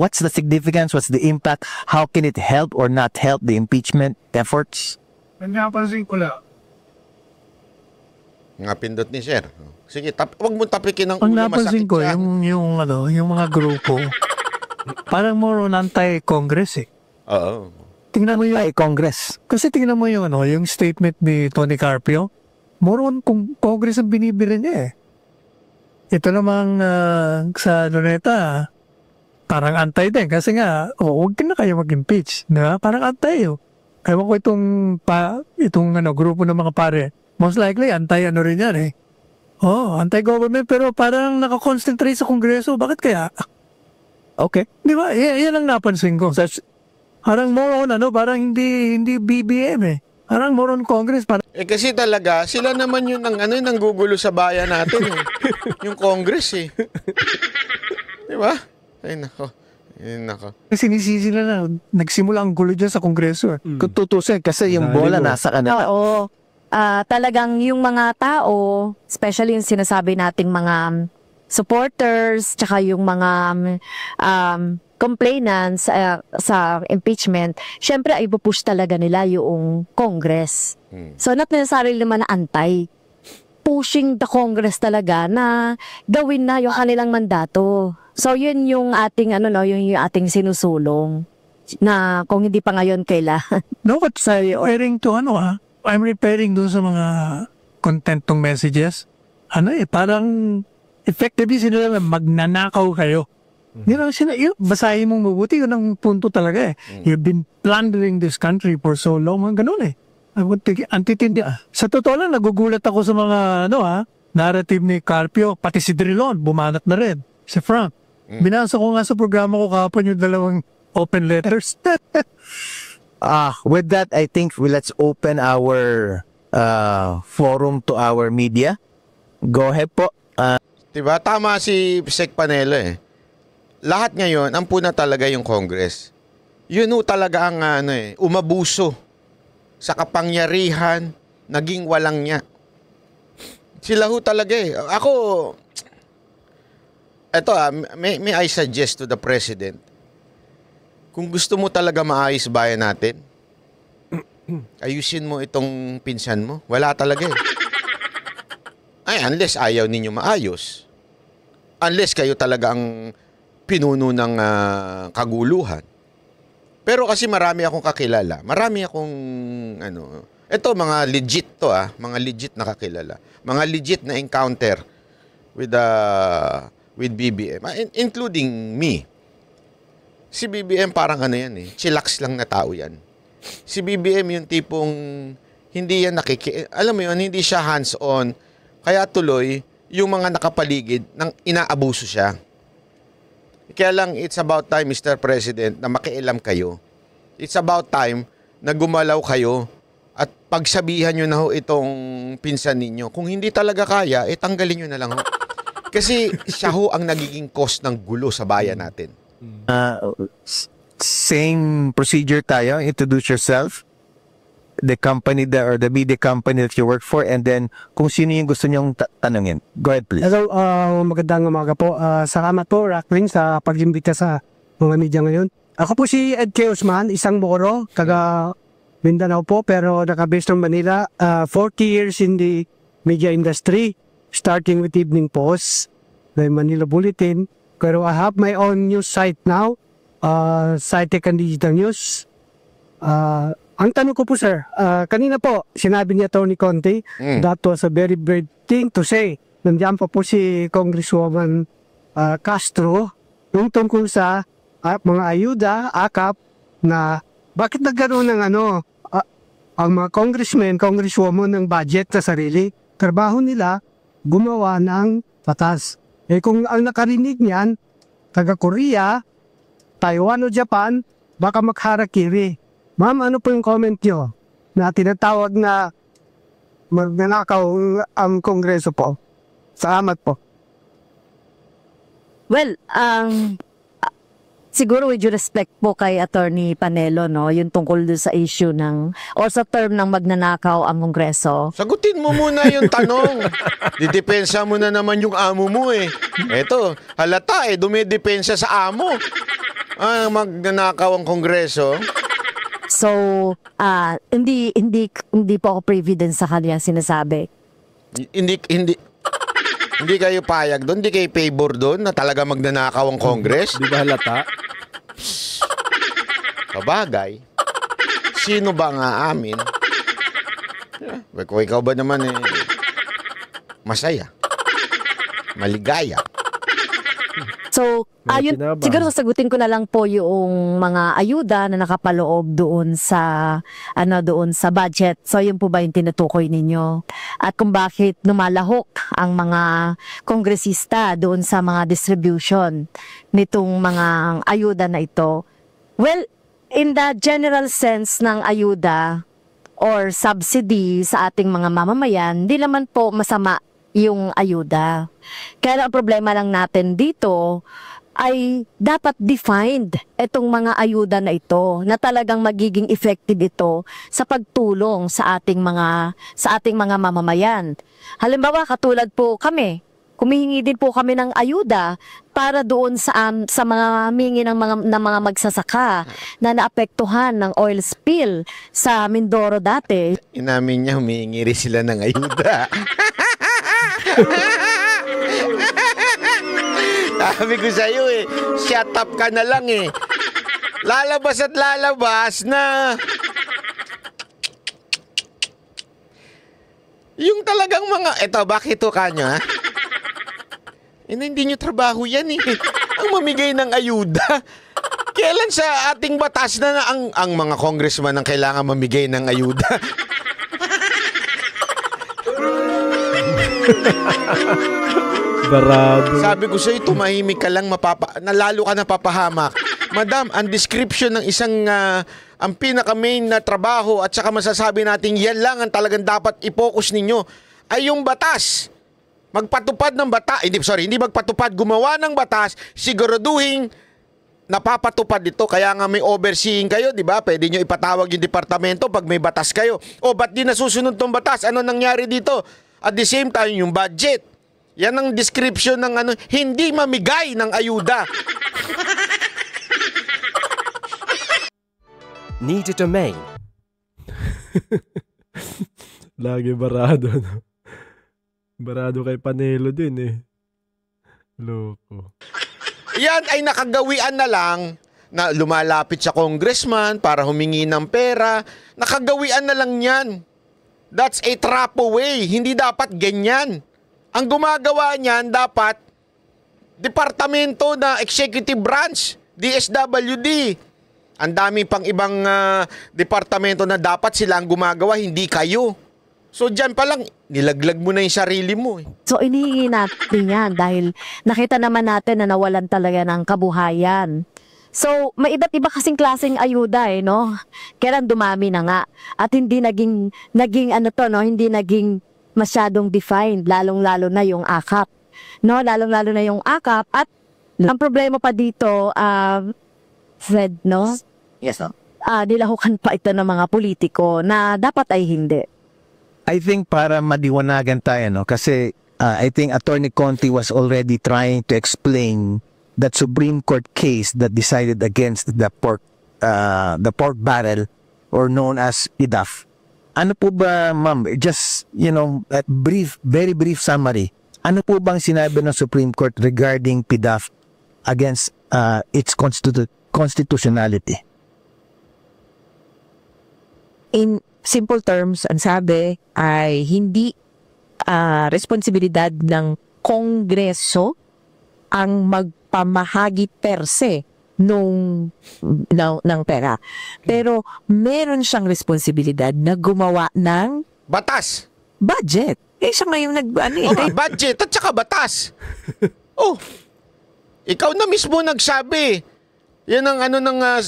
What's the significance? What's the impact? How can it help or not help the impeachment efforts? Ang napansin ko lang, Nga pindot ni Sir. Sige, wag mo tapikin ng ang ulo, napansin masakit ko, siya. yung mga grupo, parang more on anti-Congress Oo. Tingnan mo yung, Congress. kasi tingnan mo yung statement ni Tony Carpio, more on kung Congress ang binibira niya Ito namang sa Luneta, parang antay din. Kasi nga, huwag na kayo mag-impeach. Diba? Parang antay. Ewan ko itong grupo ng mga pare. Most likely, antay rin yan eh. Anti-government pero parang nakakonsentrate sa Kongreso. Bakit kaya? Okay. Di ba? Yan ang napansin ko. Parang more on, parang hindi BBM eh. Parang more on Congress. Kasi talaga, sila naman yung nanggugulo sa bayan natin. Yung Congress eh. Di ba? Ay nako. Sinisisi na nagsimula ang gulo dyan sa Kongreso. Kung tutusin, kasi yung bola nasa kanila. Oo. Talagang yung mga tao, especially yung sinasabi nating mga supporters, tsaka yung mga complainants sa impeachment, syempre ay ipupush talaga nila yung Congress. So not necessarily naman na antay. Pushing the Congress talaga na gawin na yung kanilang mandato. So yun yung ating yung ating sinusulong na kung hindi pa ngayon kailan. No, but referring to I'm referring doon sa mga contentong messages. Parang effectively sila magnanakaw kayo. Basahin mong mabuti, yun ang punto talaga eh. You've been plundering this country for so long, ganun eh. Antitindi. Sa totoo lang, nagugulat ako sa mga narrative ni Carpio, pati si Drilon, bumanat na rin. Si Frank. Binasa ko nga sa programa ko kahapon yung dalawang open letters. With that, I think let's open our forum to our media. Go ahead po. Diba? Tama si Sec Panelo eh. Lahat ngayon, ang puna talaga yung Congress. Yun talaga ang umabuso sa kapangyarihan, naging walang niya. Sila talaga eh. Ako, may I suggest to the President, kung gusto mo talaga maayos bayan natin, ayusin mo itong pinsan mo. Wala talaga eh. Unless ayaw ninyo maayos. Unless kayo talaga ang pinuno ng kaguluhan. Pero kasi marami akong kakilala. Marami akong ito mga legit to mga legit na kakilala. Mga legit na encounter with BBM, including me. Si BBM parang yan eh. Chillax lang na tao yan. Si BBM yung tipong hindi yan alam mo yun, hindi siya hands-on. Kaya tuloy, yung mga nakapaligid, inaabuso siya. Kaya lang, it's about time, Mr. President, na makialam kayo. It's about time na gumalaw kayo at pagsabihan nyo na itong pinsan ninyo. Kung hindi talaga kaya, tanggalin nyo na lang ho. Kasi siya ang nagiging cause ng gulo sa bayan natin. Same procedure tayo. Introduce yourself, the company or the media company that you work for, and then kung sino yung gusto niyong tanungin. Go ahead, please. Hello, magandang umaga po. Salamat po, Rockling, sa pag-imbita sa mga media ngayon. Ako po si Ed K. Usman, isang Moro, taga Mindanao po, pero naka-based ng Manila. 40 years in the media industry, starting with Evening Post, the Manila Bulletin. Pero I have my own news site now, Sci-Tech and Digital News. Ang tanong ko po, sir, kanina po, sinabi ni Atty. Conte, that was a very brave thing to say. Nandiyan pa po si Congresswoman Castro, yung tungkol sa mga ayuda, AKAP, na bakit nagkaroon ng ang mga congressmen, congresswoman ng budget sa sarili. Trabaho nila, gumawa ng patas. Kung ang nakarinig niyan, taga Korea, Taiwan o Japan, baka magharakiri. Ma'am, ano po yung comment nyo na tinatawag na magnanakaw ang Kongreso po? Salamat po. Well, siguro with due respect po kay Attorney Panelo, yung tungkol doon sa issue or sa term ng magnanakaw ang Kongreso. Sagutin mo muna yung tanong. Didepensa mo na naman yung amo mo eh. Eto, halata dumidepensa sa amo. Magnanakaw ang Kongreso. So, hindi po ako privy din sa kanyang sinasabi. Hindi kayo payag doon? Hindi kayo favor doon na talaga magnanakaw ang Congress? Di ba halata? Kabagay. Sino ba nga amin? Kung ikaw ba naman masaya. Maligaya. So, May ayun, kinabang. siguro sasagutin ko na lang po yung mga ayuda na nakapaloob doon sa budget. So, yun po ba yung tinutukoy ninyo? At kung bakit lumalahok ang mga kongresista doon sa mga distribution nitong mga ayuda na ito? Well, in the general sense ng ayuda or subsidy sa ating mga mamamayan, di naman po masama yung ayuda. Kaya ang problema lang natin dito ay dapat defined itong mga ayuda na ito na talagang magiging effective ito sa pagtulong sa ating mga mamamayan. Halimbawa, katulad po kami, humihingi din po kami ng ayuda para doon sa mga mingi ng mga magsasaka na naapektuhan ng oil spill sa Mindoro dati. Inamin niya, humihingi rin sila ng ayuda. Sabi ko sa'yo shut up ka na lang Lalabas at lalabas na yung talagang mga, eto, bakit ito kanyo, ha? Hindi nyo trabaho yan ang mamigay ng ayuda. Kailan sa ating batas na ang mga congressman ang kailangan mamigay ng ayuda? Barado. Sabi ko sa'yo, tumahimik ka lang, nalalo ka napapahamak. Madam, ang description ng isang, ang pinaka-main na trabaho at saka masasabi natin yan lang ang talagang dapat i-focus ninyo ay yung batas. Magpatupad ng batas, hindi magpatupad, gumawa ng batas, siguraduhin napapatupad ito. Kaya nga may overseeing kayo, di ba? Pwede nyo ipatawag yung departamento pag may batas kayo. O, ba't di nasusunod tong batas? Ano nangyari dito? At the same time, yung budget. Yan ang description ng hindi mamigay ng ayuda. Need a domain. Lagi barado, no? Barado kay Panelo din Loko. Yan ay nakagawian na lang na lumalapit sa congressman para humingi ng pera. Nakagawian na lang yan. That's a trap away. Hindi dapat ganyan. Ang gumagawa niyan dapat departamento na executive branch, DSWD. Ang dami pang ibang departamento na dapat sila ang gumagawa, hindi kayo. So dyan pa lang, nilaglag mo na yung sarili mo. So inihingi natin yan dahil nakita naman natin na nawalan talaga ng kabuhayan. So may iba't iba kasing klaseng ayuda no? Kailan dumami na nga at hindi naging hindi naging masyadong defined, lalong-lalo na yung AKAP. No, lalong-lalo na yung AKAP at ang problema pa dito, Fred, no? Yes, no? Nilahukan pa ito ng mga politiko na dapat ay hindi. I think para madiwanagan tayo, no? Kasi I think Attorney Conti was already trying to explain that Supreme Court case that decided against the pork barrel or known as PDAF. Ano po ba, ma'am, just, a very brief summary. Ano po bang sinabi ng Supreme Court regarding PDAF against its constitutionality? In simple terms, ang sabi ay hindi responsibilidad ng Kongreso ang magpamahagi per se ng pera. Pero meron siyang responsibilidad na gumawa ng Batas. budget. Siya ngayon Budget at saka batas. Ikaw na mismo nagsabi. Yan ang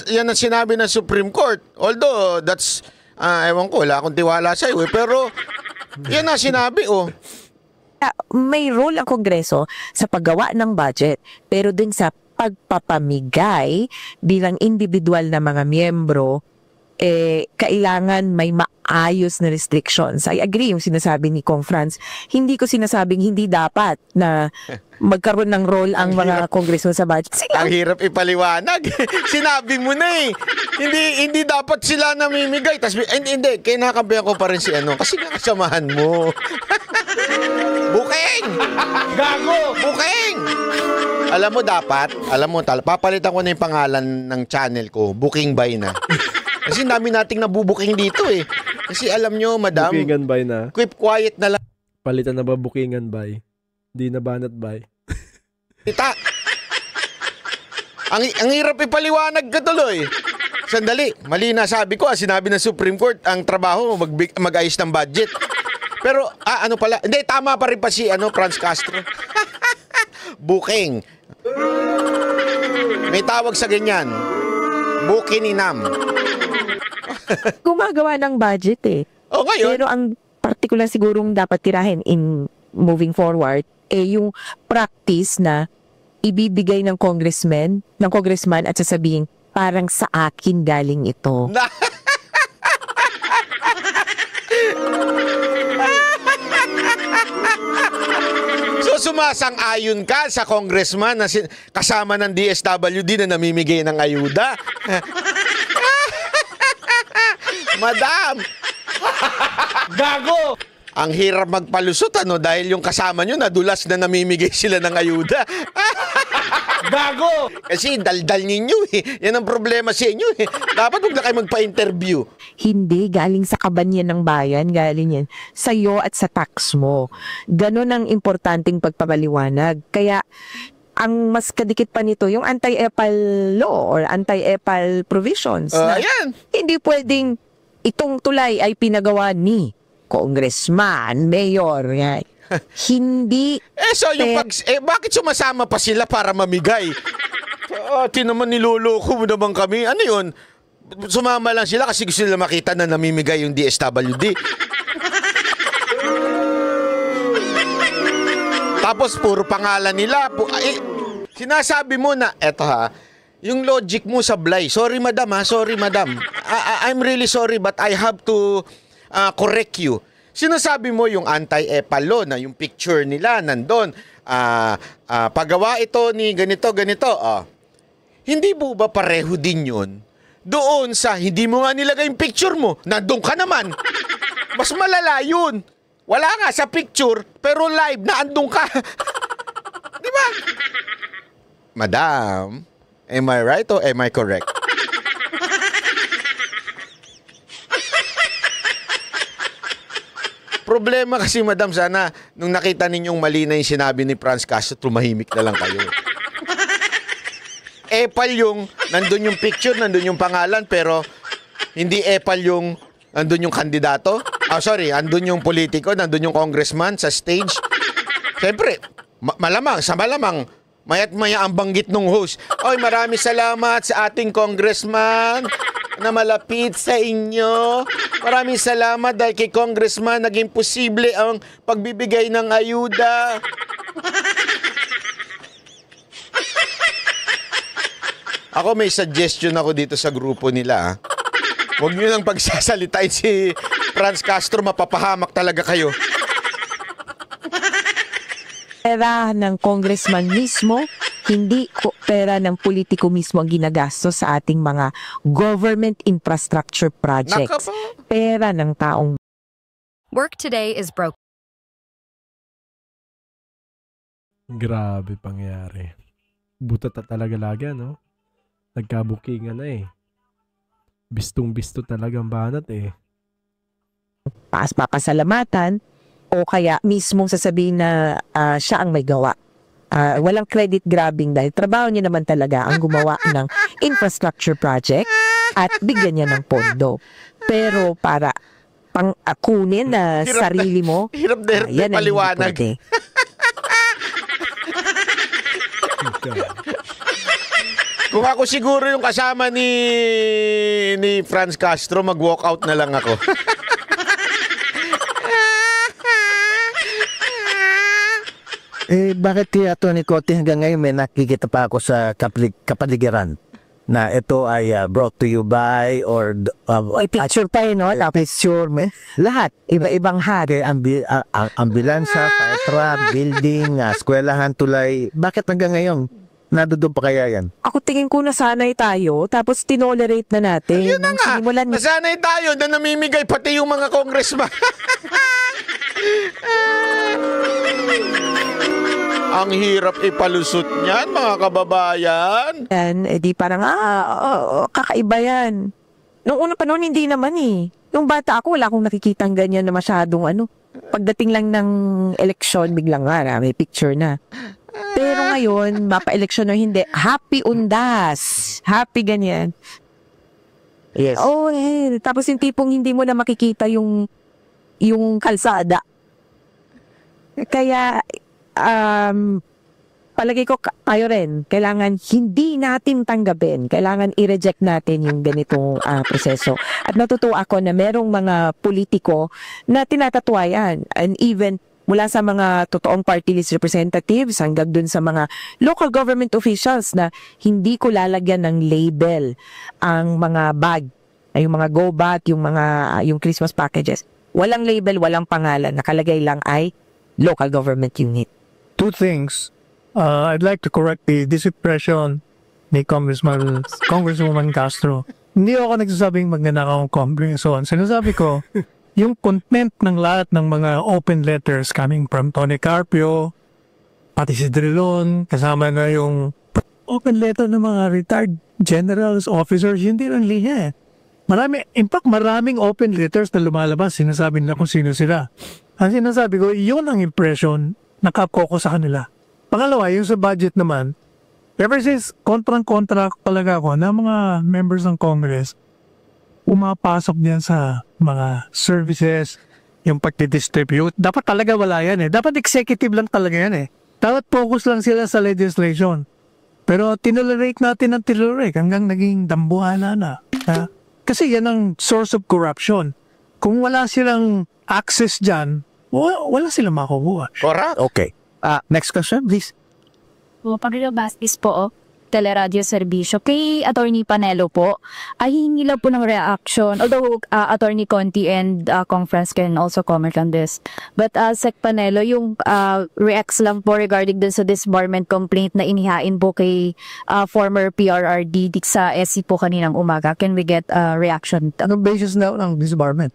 yan ang sinabi ng Supreme Court. Although that's ewan ko, wala akong tiwala sa iyo pero yan ang sinabi may role ang Kongreso sa paggawa ng budget, pero dun sa pagpapamigay bilang individual na mga miyembro, kailangan may maayos na restrictions. I agree yung sinasabi ni Kong Franz. Hindi ko sinasabing hindi dapat na magkaroon ng role ang mga Kongreso sa budget. Ang hirap ipaliwanag. Sinabi mo na Hindi dapat sila namimigay. Hindi, kinakampihan ko pa rin si kasi kasamahan mo. Buking! Gago! Buking! Alam mo, papalitan ko na yung pangalan ng channel ko, Booking by na. Kasi dami nating nabubuking dito Kasi alam nyo, madam, Bookingan by na. keep quiet na lang. Palitan na ba bookingan by? Di na banat bay. Tita. Ang hirap ipaliwanag ka tuloy. Sandali, mali na sabi ko, sinabi ng Supreme Court, ang trabaho mag-ayos ng budget. Pero, ano pala, hindi, tama pa rin pa si Franz Castro. Booking. May tawag sa ganyan. Bukininam. Gumagawa ng budget eh. O ngayon, Pero ang particular sigurong dapat tirahin in moving forward, yung practice na ibibigay ng congressman at sasabihin, parang sa akin galing ito. So sumasang-ayon ka sa congressman na kasama ng DSWD na namimigay ng ayuda? Madam! Gago! Ang hirap magpalusot dahil yung kasama nyo nadulas na namimigay sila ng ayuda. Gago! Kasi daldal ninyo Yan ang problema sa inyo Dapat huwag na kayo magpa-interview. Hindi, galing sa kabanyan ng bayan, galing yan sa'yo at sa tax mo. Ganon ang importanteng pagpapaliwanag. Kaya, ang mas kadikit pa nito, yung anti-EPAL law or anti-EPAL provisions. Ayan. Hindi pwedeng itong tulay ay pinagawa ni congressman, mayor, yan. Hindi. So yung bakit sumasama pa sila para mamigay? Naman niloloko mo naman kami. Ano yun? Sumama lang sila kasi gusto nila makita na namimigay yung DSWD. Tapos puro pangalan nila. Sinasabi mo na, eto yung logic mo sablay. Sorry madam. I'm really sorry but I have to correct you. Sinasabi mo yung anti-EPAL law na yung picture nila nandun. Pagawa ito ni ganito. Hindi po ba pareho din yun? Doon sa hindi mo nga nilagay yung picture mo, nandun ka naman. Mas malala yun. Wala nga sa picture, pero live na andun ka. Di ba? Madam, am I right or am I correct? Problema kasi madam, sana nung nakita ninyong mali na yung sinabi ni Franz Castro, tumahimik na lang kayo. EPAL yung, nandun yung picture, nandun yung pangalan, pero hindi EPAL yung, nandun yung kandidato. Nandun yung politiko, nandun yung congressman sa stage. Siyempre, malamang, maya't maya ang banggit nung host. Oy, maraming salamat sa ating congressman na malapit sa inyo. Maraming salamat dahil kay congressman naging posible ang pagbibigay ng ayuda. Ako may suggestion ako dito sa grupo nila. Huwag nyo nang pagsasalitain si Franz Castro, mapapahamak talaga kayo. Pera ng congressman mismo, hindi pera ng politiko mismo ang ginagastos sa ating mga government infrastructure projects. Pera ng taong. Work today is broke. Grabe pangyari. Buta talaga lagi, no? Nagkabukingan na Bistong-bisto talagang banat Paas papasalamatan o kaya mismong sasabihin na siya ang may gawa. Walang credit grabbing dahil trabaho niya naman talaga ang gumawa ng infrastructure project at bigyan niya ng pondo. Pero para pang-akunin na sarili mo, hirap na yan ang hindi paliwanag. pwede. Kung ako siguro yung kasama ni Franz Castro, mag-walk out na lang ako. Bakit kaya Tony Cote hanggang ngayon may nakikita pa ako sa kapaligiran na ito ay brought to you by or Picture pa no? picture, lahat, Iba-ibang hat. ambulansya, fire truck, building, eskwelahan, tulay. Bakit hanggang ngayon? Nadoon pa kaya yan? Ako tingin ko nasanay tayo, tapos tinolerate na natin. Yun na nga, nasanay tayo na namimigay pati yung mga congressman. Ang hirap ipalusot niyan, mga kababayan. Yan, di parang, kakaiba yan. Noong unang panahon, hindi naman Nung bata ako, wala akong nakikitang ganyan na masyadong pagdating lang ng eleksyon, biglang may picture na. Pero ngayon, mapa-eleksyon o hindi, happy undas. Happy ganyan. Yes. Oh, tapos yung tipong hindi mo na makikita yung kalsada. Kaya, palagi ko kayo rin, kailangan hindi natin tanggapin, kailangan i-reject natin yung ganitong proseso. At natutuwa ako na merong mga politiko na tinatatwayan, and even mula sa mga totoong party list representatives hanggang dun sa mga local government officials na hindi ko lalagyan ng label ang mga bag, yung mga go bag, yung Christmas packages. Walang label, walang pangalan, nakalagay lang ay local government unit. Two things. I'd like to correct the disimpression ni Congresswoman Castro. Hindi ako nagsasabing magnanakaw ang Congress. So, ang sinasabi ko, yung content ng lahat ng mga open letters coming from Tony Carpio, pati si Drilon, kasama na yung open letter ng mga retired generals, officers, hindi lang linya eh. Maraming open letters na lumalabas, sinasabi nila kung sino sila. Ang sinasabi ko, yun ang impression nakakoko sa kanila. Pangalawa, yung sa budget naman, ever since kontrang-kontra talaga ako na mga members ng Congress, umapasok diyan sa mga services, yung pagdidistribute. Dapat talaga wala yan eh. Dapat executive lang talaga yan eh. Dapat focus lang sila sa legislation. Pero tinolerate natin ang tinolerate hanggang naging dambuhala na. Kasi yan ang source of corruption. Kung wala silang access dyan, wala silang makukuha. Correct. Okay. Next question, please. Pagino Bastis po, Teleradio Servicio. Kay Attorney Panelo po, ay hingi lang po ng reaction. Although Attorney Conti and Conference can also comment on this. But Sec Panelo, yung reacts lang po regarding dun sa disbarment complaint na inihain po kay former PRRD sa SC po kaninang umaga. Can we get a reaction? Anong basis na ng disbarment?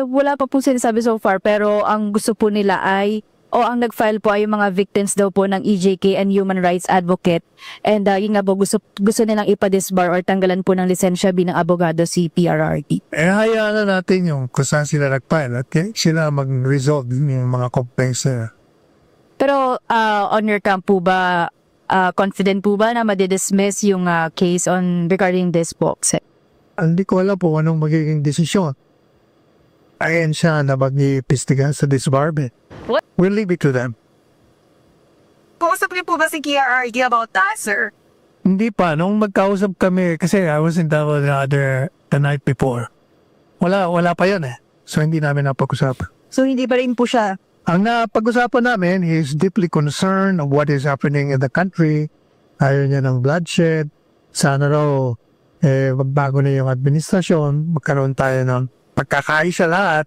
Wala pa po sinasabi so far, pero ang gusto po nila ay ang nag-file po ay yung mga victims daw po ng EJK and human rights advocate. And yun nga po, gusto nilang ipa-disbar or tanggalan po ng lisensya bilang abogado si PRRD. Hayaan na natin yung kung saan sila nag-file at sila mag-resolve yung mga complaints na. Pero on your camp po ba, confident po ba na madidismiss yung case regarding this box? Hindi ko alam po anong magiging desisyon. Ayan siya na mag-iipistigan sa disbarment. What? We'll leave it to them. Kausap niyo po ba si KRRD about that, sir? Hindi pa. Nung magkausap kami, kasi I was in Davao the night before. Wala pa yun eh. So hindi namin napag-usapan. So hindi pa rin po siya? Ang napag-usapan namin, he is deeply concerned of what is happening in the country. Ayaw niya ng bloodshed. Sana raw magbago na yung administrasyon. Magkaroon tayo ng pagkakaisa lahat.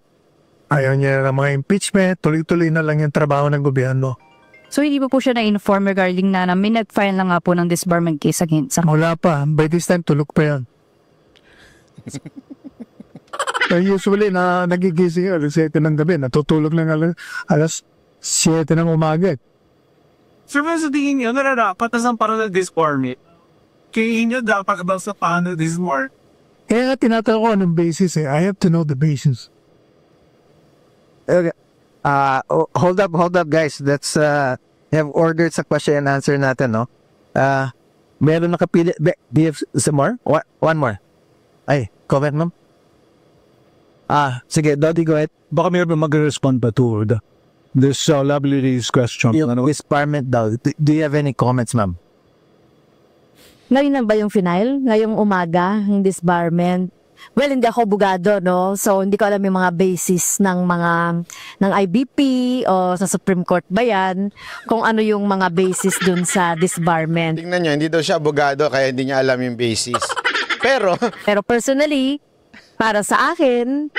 Ayaw niya ng mga impeachment, tuloy-tuloy na lang yung trabaho ng gobyerno. So hindi po siya na-inform regarding na may nag-file na nga po ng disbarment case against. Wala pa. By this time, tulog pa yan. Usually, nagigising alas 7 ng gabi. Natutulog lang alas 7 ng umaga. Sir, sa tingin niyo, nararapat na saan para na disbarment? Kaya inyo dapat ba sa paano disbarment? Kaya nga tinatanong ko anong basis eh. I have to know the basis. Okay. Hold up guys. Let's have ordered sa question and answer natin, no? Meron nakapili. Do you have some more? One more. Ay, comment ma'am? Sige, Dodi, go ahead. Baka meron mag-respond pa to this lovely lady's question. Yung disbarment daw. Do you have any comments, ma'am? Ngayon na ba yung final? Ngayong umaga, yung disbarment? Well, hindi ako abogado, no? So, hindi ko alam yung mga basis ng IBP o sa Supreme Court ba yan, kung ano yung mga basis dun sa disbarment. Tingnan nyo, hindi daw siya abogado kaya hindi niya alam yung basis. Pero personally, para sa akin,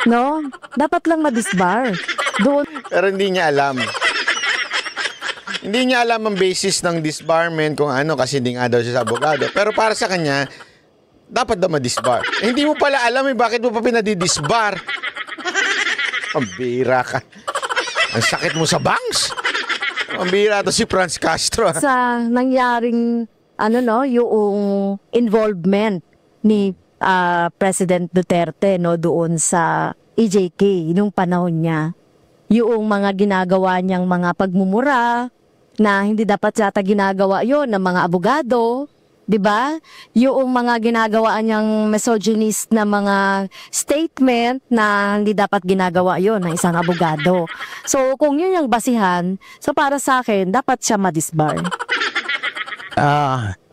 no? Dapat lang ma-disbar. Doon. Pero hindi niya alam. Hindi niya alam ang basis ng disbarment kung ano kasi hindi nga daw siya sa abogado. Pero para sa kanya, dapat daw ma-disbar. Hindi mo pala alam bakit mo pa pinadidisbar. Ang bira ka. Ang sakit mo sa bangs. Ang bira to si Franz Castro. Sa nangyaring, yung involvement ni President Duterte, no, doon sa EJK nung panahon niya. Yung mga ginagawa niyang mga pagmumura na hindi dapat yata ginagawa yon ng mga abogado, 'di ba? Yung mga ginagawa niyang misogynist na mga statement na hindi dapat ginagawa yon ng isang abogado. So kung yun yung basihan, so para sa akin dapat siya ma-disbar.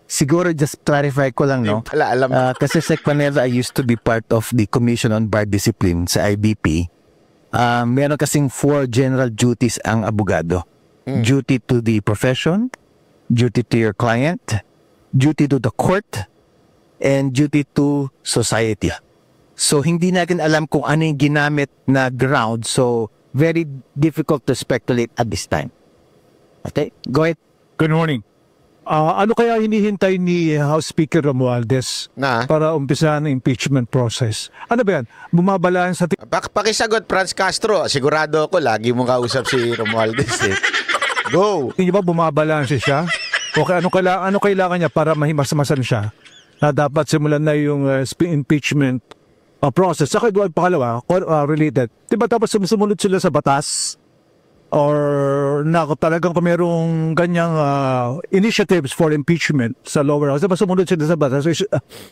Siguro just clarify ko lang, no? Pala alam. Kasi Sec Panela, I used to be part of the Commission on Bar Discipline sa IBP. Meron kasing 4 general duties ang abogado. Duty to the profession, duty to your client, duty to the court, and duty to society. So hindi natin alam kung ano yung ginamit na ground, so very difficult to speculate at this time. Okay, go ahead. Good morning. Ano kaya hinihintay ni House Speaker Romualdez para umpisahan ang impeachment process? Ano ba yan? Bumabalaan sa... Pakisagot, Franz Castro. Sigurado ako, lagi mong kausap si Romualdez eh. Go! Hindi ba bumabalaan siya? Okay, ano kailangan niya para mahimasmasan siya na dapat simulan na yung impeachment process? Saka doon pangalawa, related. Diba tapos sumunod sila sa batas? Or talagang kung merong ganyang initiatives for impeachment sa lower house, diba sumunod sila sa batas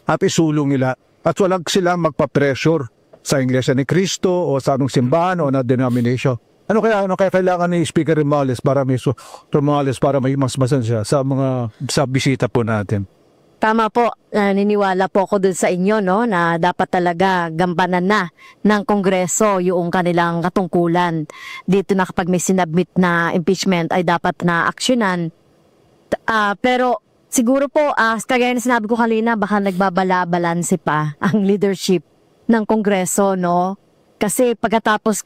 at isulong nila at walang silang magpa-pressure sa Iglesia ni Cristo o sa anong simbahan o na denomination. Ano kaya kailangan ni Speaker Romualdez para may masmasan siya sa bisita po natin? Tama po, naniniwala po ako dun sa inyo, no, na dapat talaga gampanan na ng Kongreso yung kanilang katungkulan. Dito na kapag may sinabmit na impeachment ay dapat na aksyonan. Pero siguro po, kagaya na sinabi ko kanina, baka nagbabala-balanse pa ang leadership ng Kongreso, no? Kasi pagkatapos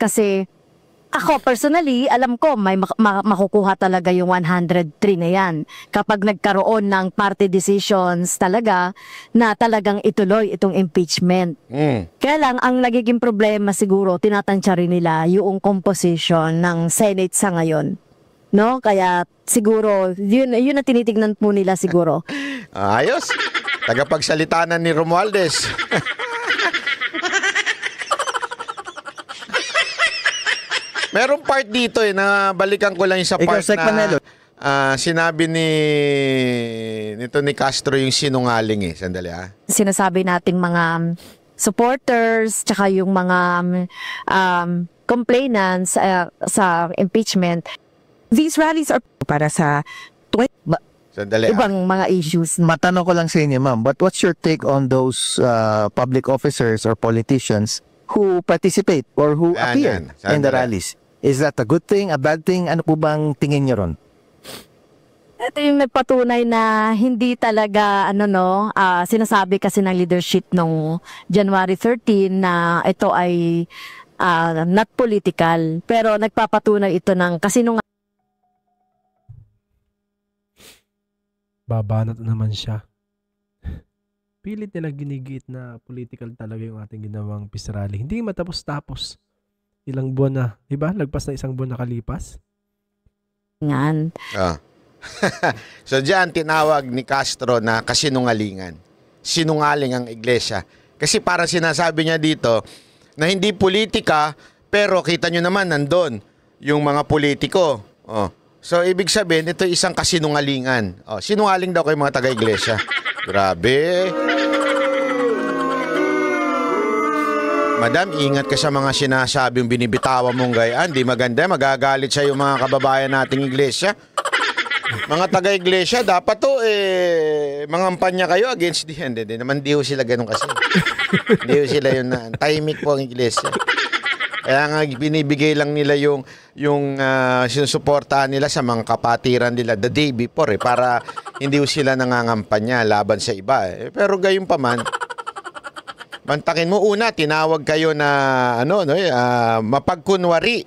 ako personally, alam ko may makukuha talaga yung 103 na yan. Kapag nagkaroon ng party decisions talaga na talagang ituloy itong impeachment. Kaya lang, ang nagiging problema siguro, tinatansya rin nila yung composition ng Senate sa ngayon. No? Kaya siguro, yun ang tinitignan po nila siguro. Ayos. Tagapagsalita na ni Romualdez. Merong part dito na balikan ko lang yung sa part na sinabi nito ni Castro yung sinungaling Sandali Sinasabi nating mga supporters tsaka yung mga complainants sa impeachment. These rallies are para sa ibang mga issues. Matanong ko lang sa inyo, ma'am, but what's your take on those public officers or politicians who participate or who appear in the rallies? Is that a good thing, a bad thing? Ano po bang tingin niyo ron? Ito yung nagpatunay na hindi talaga sinasabi kasi ng leadership nung January 13 na ito ay not political, pero nagpapatunay ito ng kasinungalingan. Babanat naman siya. Pilit nila ginigiit na political talaga yung ating ginawang peace rally. Hindi matapos-tapos. Ilang buwan na, di ba? Lagpas na 1 buwan na kalipas. Yan. So diyan tinawag ni Castro na kasinungalingan. Sinungaling ang iglesia. Kasi parang sinasabi niya dito na hindi politika, pero kita nyo naman nandun yung mga politiko. So ibig sabihin, ito isang kasinungalingan. Sinungaling daw kayo mga taga-iglesia. Grabe. Madam, ingat ka sa mga sinasabing binibitawan mong gayaan. Di maganda, magagalit sa yung mga kababayan nating iglesia. Mga taga-iglesia, dapat mangampanya kayo against the end. Hindi naman di ho sila ganun kasi. Di ho sila yun na. Tahimik po ang iglesia. Kaya nga binibigay lang nila yung sinusuportahan nila sa mga kapatiran nila the day before para hindi ho sila nangangampanya laban sa iba. Pero gayon pa man, bantakin mo una, tinawag kayo na mapagkunwari.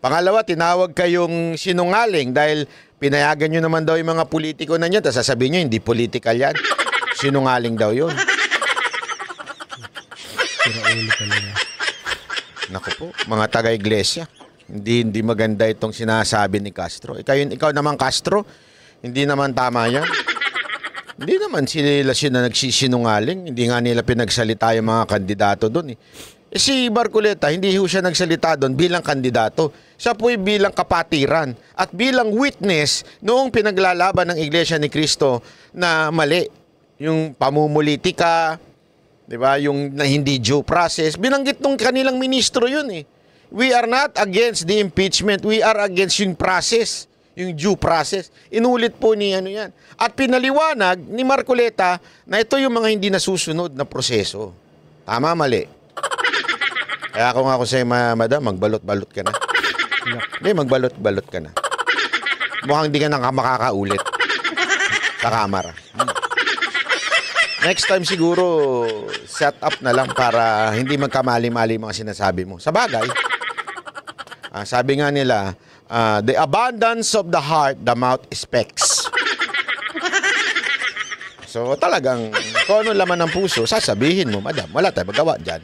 Pangalawa, tinawag kayong sinungaling dahil pinayagan nyo naman daw yung mga politiko na nyo. Tapos sasabihin nyo, hindi political yan. Sinungaling daw yun. Naku po, mga taga-iglesia. Hindi maganda itong sinasabi ni Castro. Ikaw naman, Castro, hindi naman tama yan. Hindi naman sila na nagsisinungaling. Hindi nga nila pinagsalita yung mga kandidato doon eh. Si Marcoleta, hindi ho siya nagsalita doon bilang kandidato. Siya po'y bilang kapatiran at bilang witness noong pinaglalaban ng Iglesia ni Cristo na mali. Yung pamumulitika, di ba? Yung na hindi due process. Binanggit nung kanilang ministro yun eh. We are not against the impeachment. We are against yung process, yung due process. Inulit po ni ano yan. At pinaliwanag ni Marcoleta na ito yung mga hindi nasusunod na proseso. Tama, mali. Kaya ako nga sa'yo, madam, magbalot-balot ka na. Hindi, magbalot-balot ka na. Mukhang di ka na makakaulit sa kamera. Next time siguro, set up na lang para hindi magkamali-mali mga sinasabi mo. Sa bagay, sabi nga nila, the abundance of the heart, the mouth speaks. So talagang, kung ano laman ng puso, sasabihin mo, madam, wala tayo magawa dyan.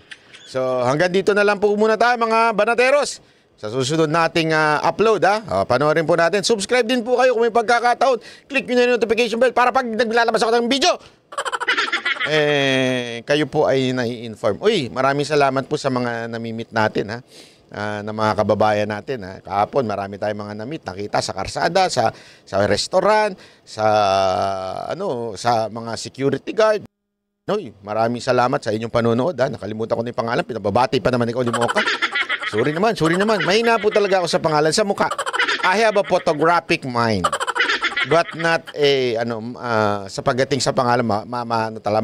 So hanggang dito na lang po muna tayo mga banateros. Sa susunod nating upload panoorin po natin. Subscribe din po kayo kung may pagkakataon. Click nyo na yung notification bell para pag naglalabas ako ng video, kayo po ay nai-inform. Uy, maraming salamat po sa mga namimit natin na mga kababayan natin. Kahapon marami tayong mga namit, nakita sa karsada, sa restaurant, sa mga security guard. Uy, maraming salamat sa inyong panonood. Nakalimutan ko na yung pangalan. Pinababati pa naman ikaw ni Mocha. Sorry naman. Mahina po talaga ako sa pangalan. Sa mukha, I have a photographic mind. But not sa pagdating sa pangalan,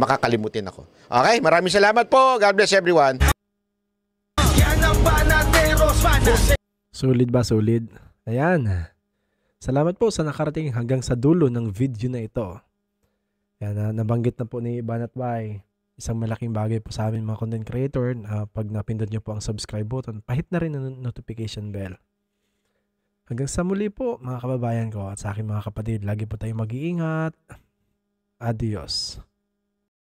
makakalimutin ako. Okay, maraming salamat po. God bless everyone. Solid ba? Solid. Ayan. Salamat po sa nakarating hanggang sa dulo ng video na ito. Yan, nabanggit na po ni Banat Bay. Isang malaking bagay po sa amin mga content creator. Pag napindot nyo po ang subscribe button, pahit na rin ang notification bell. Hanggang sa muli po mga kababayan ko at sa aking mga kapatid, lagi po tayong mag-iingat. Adios.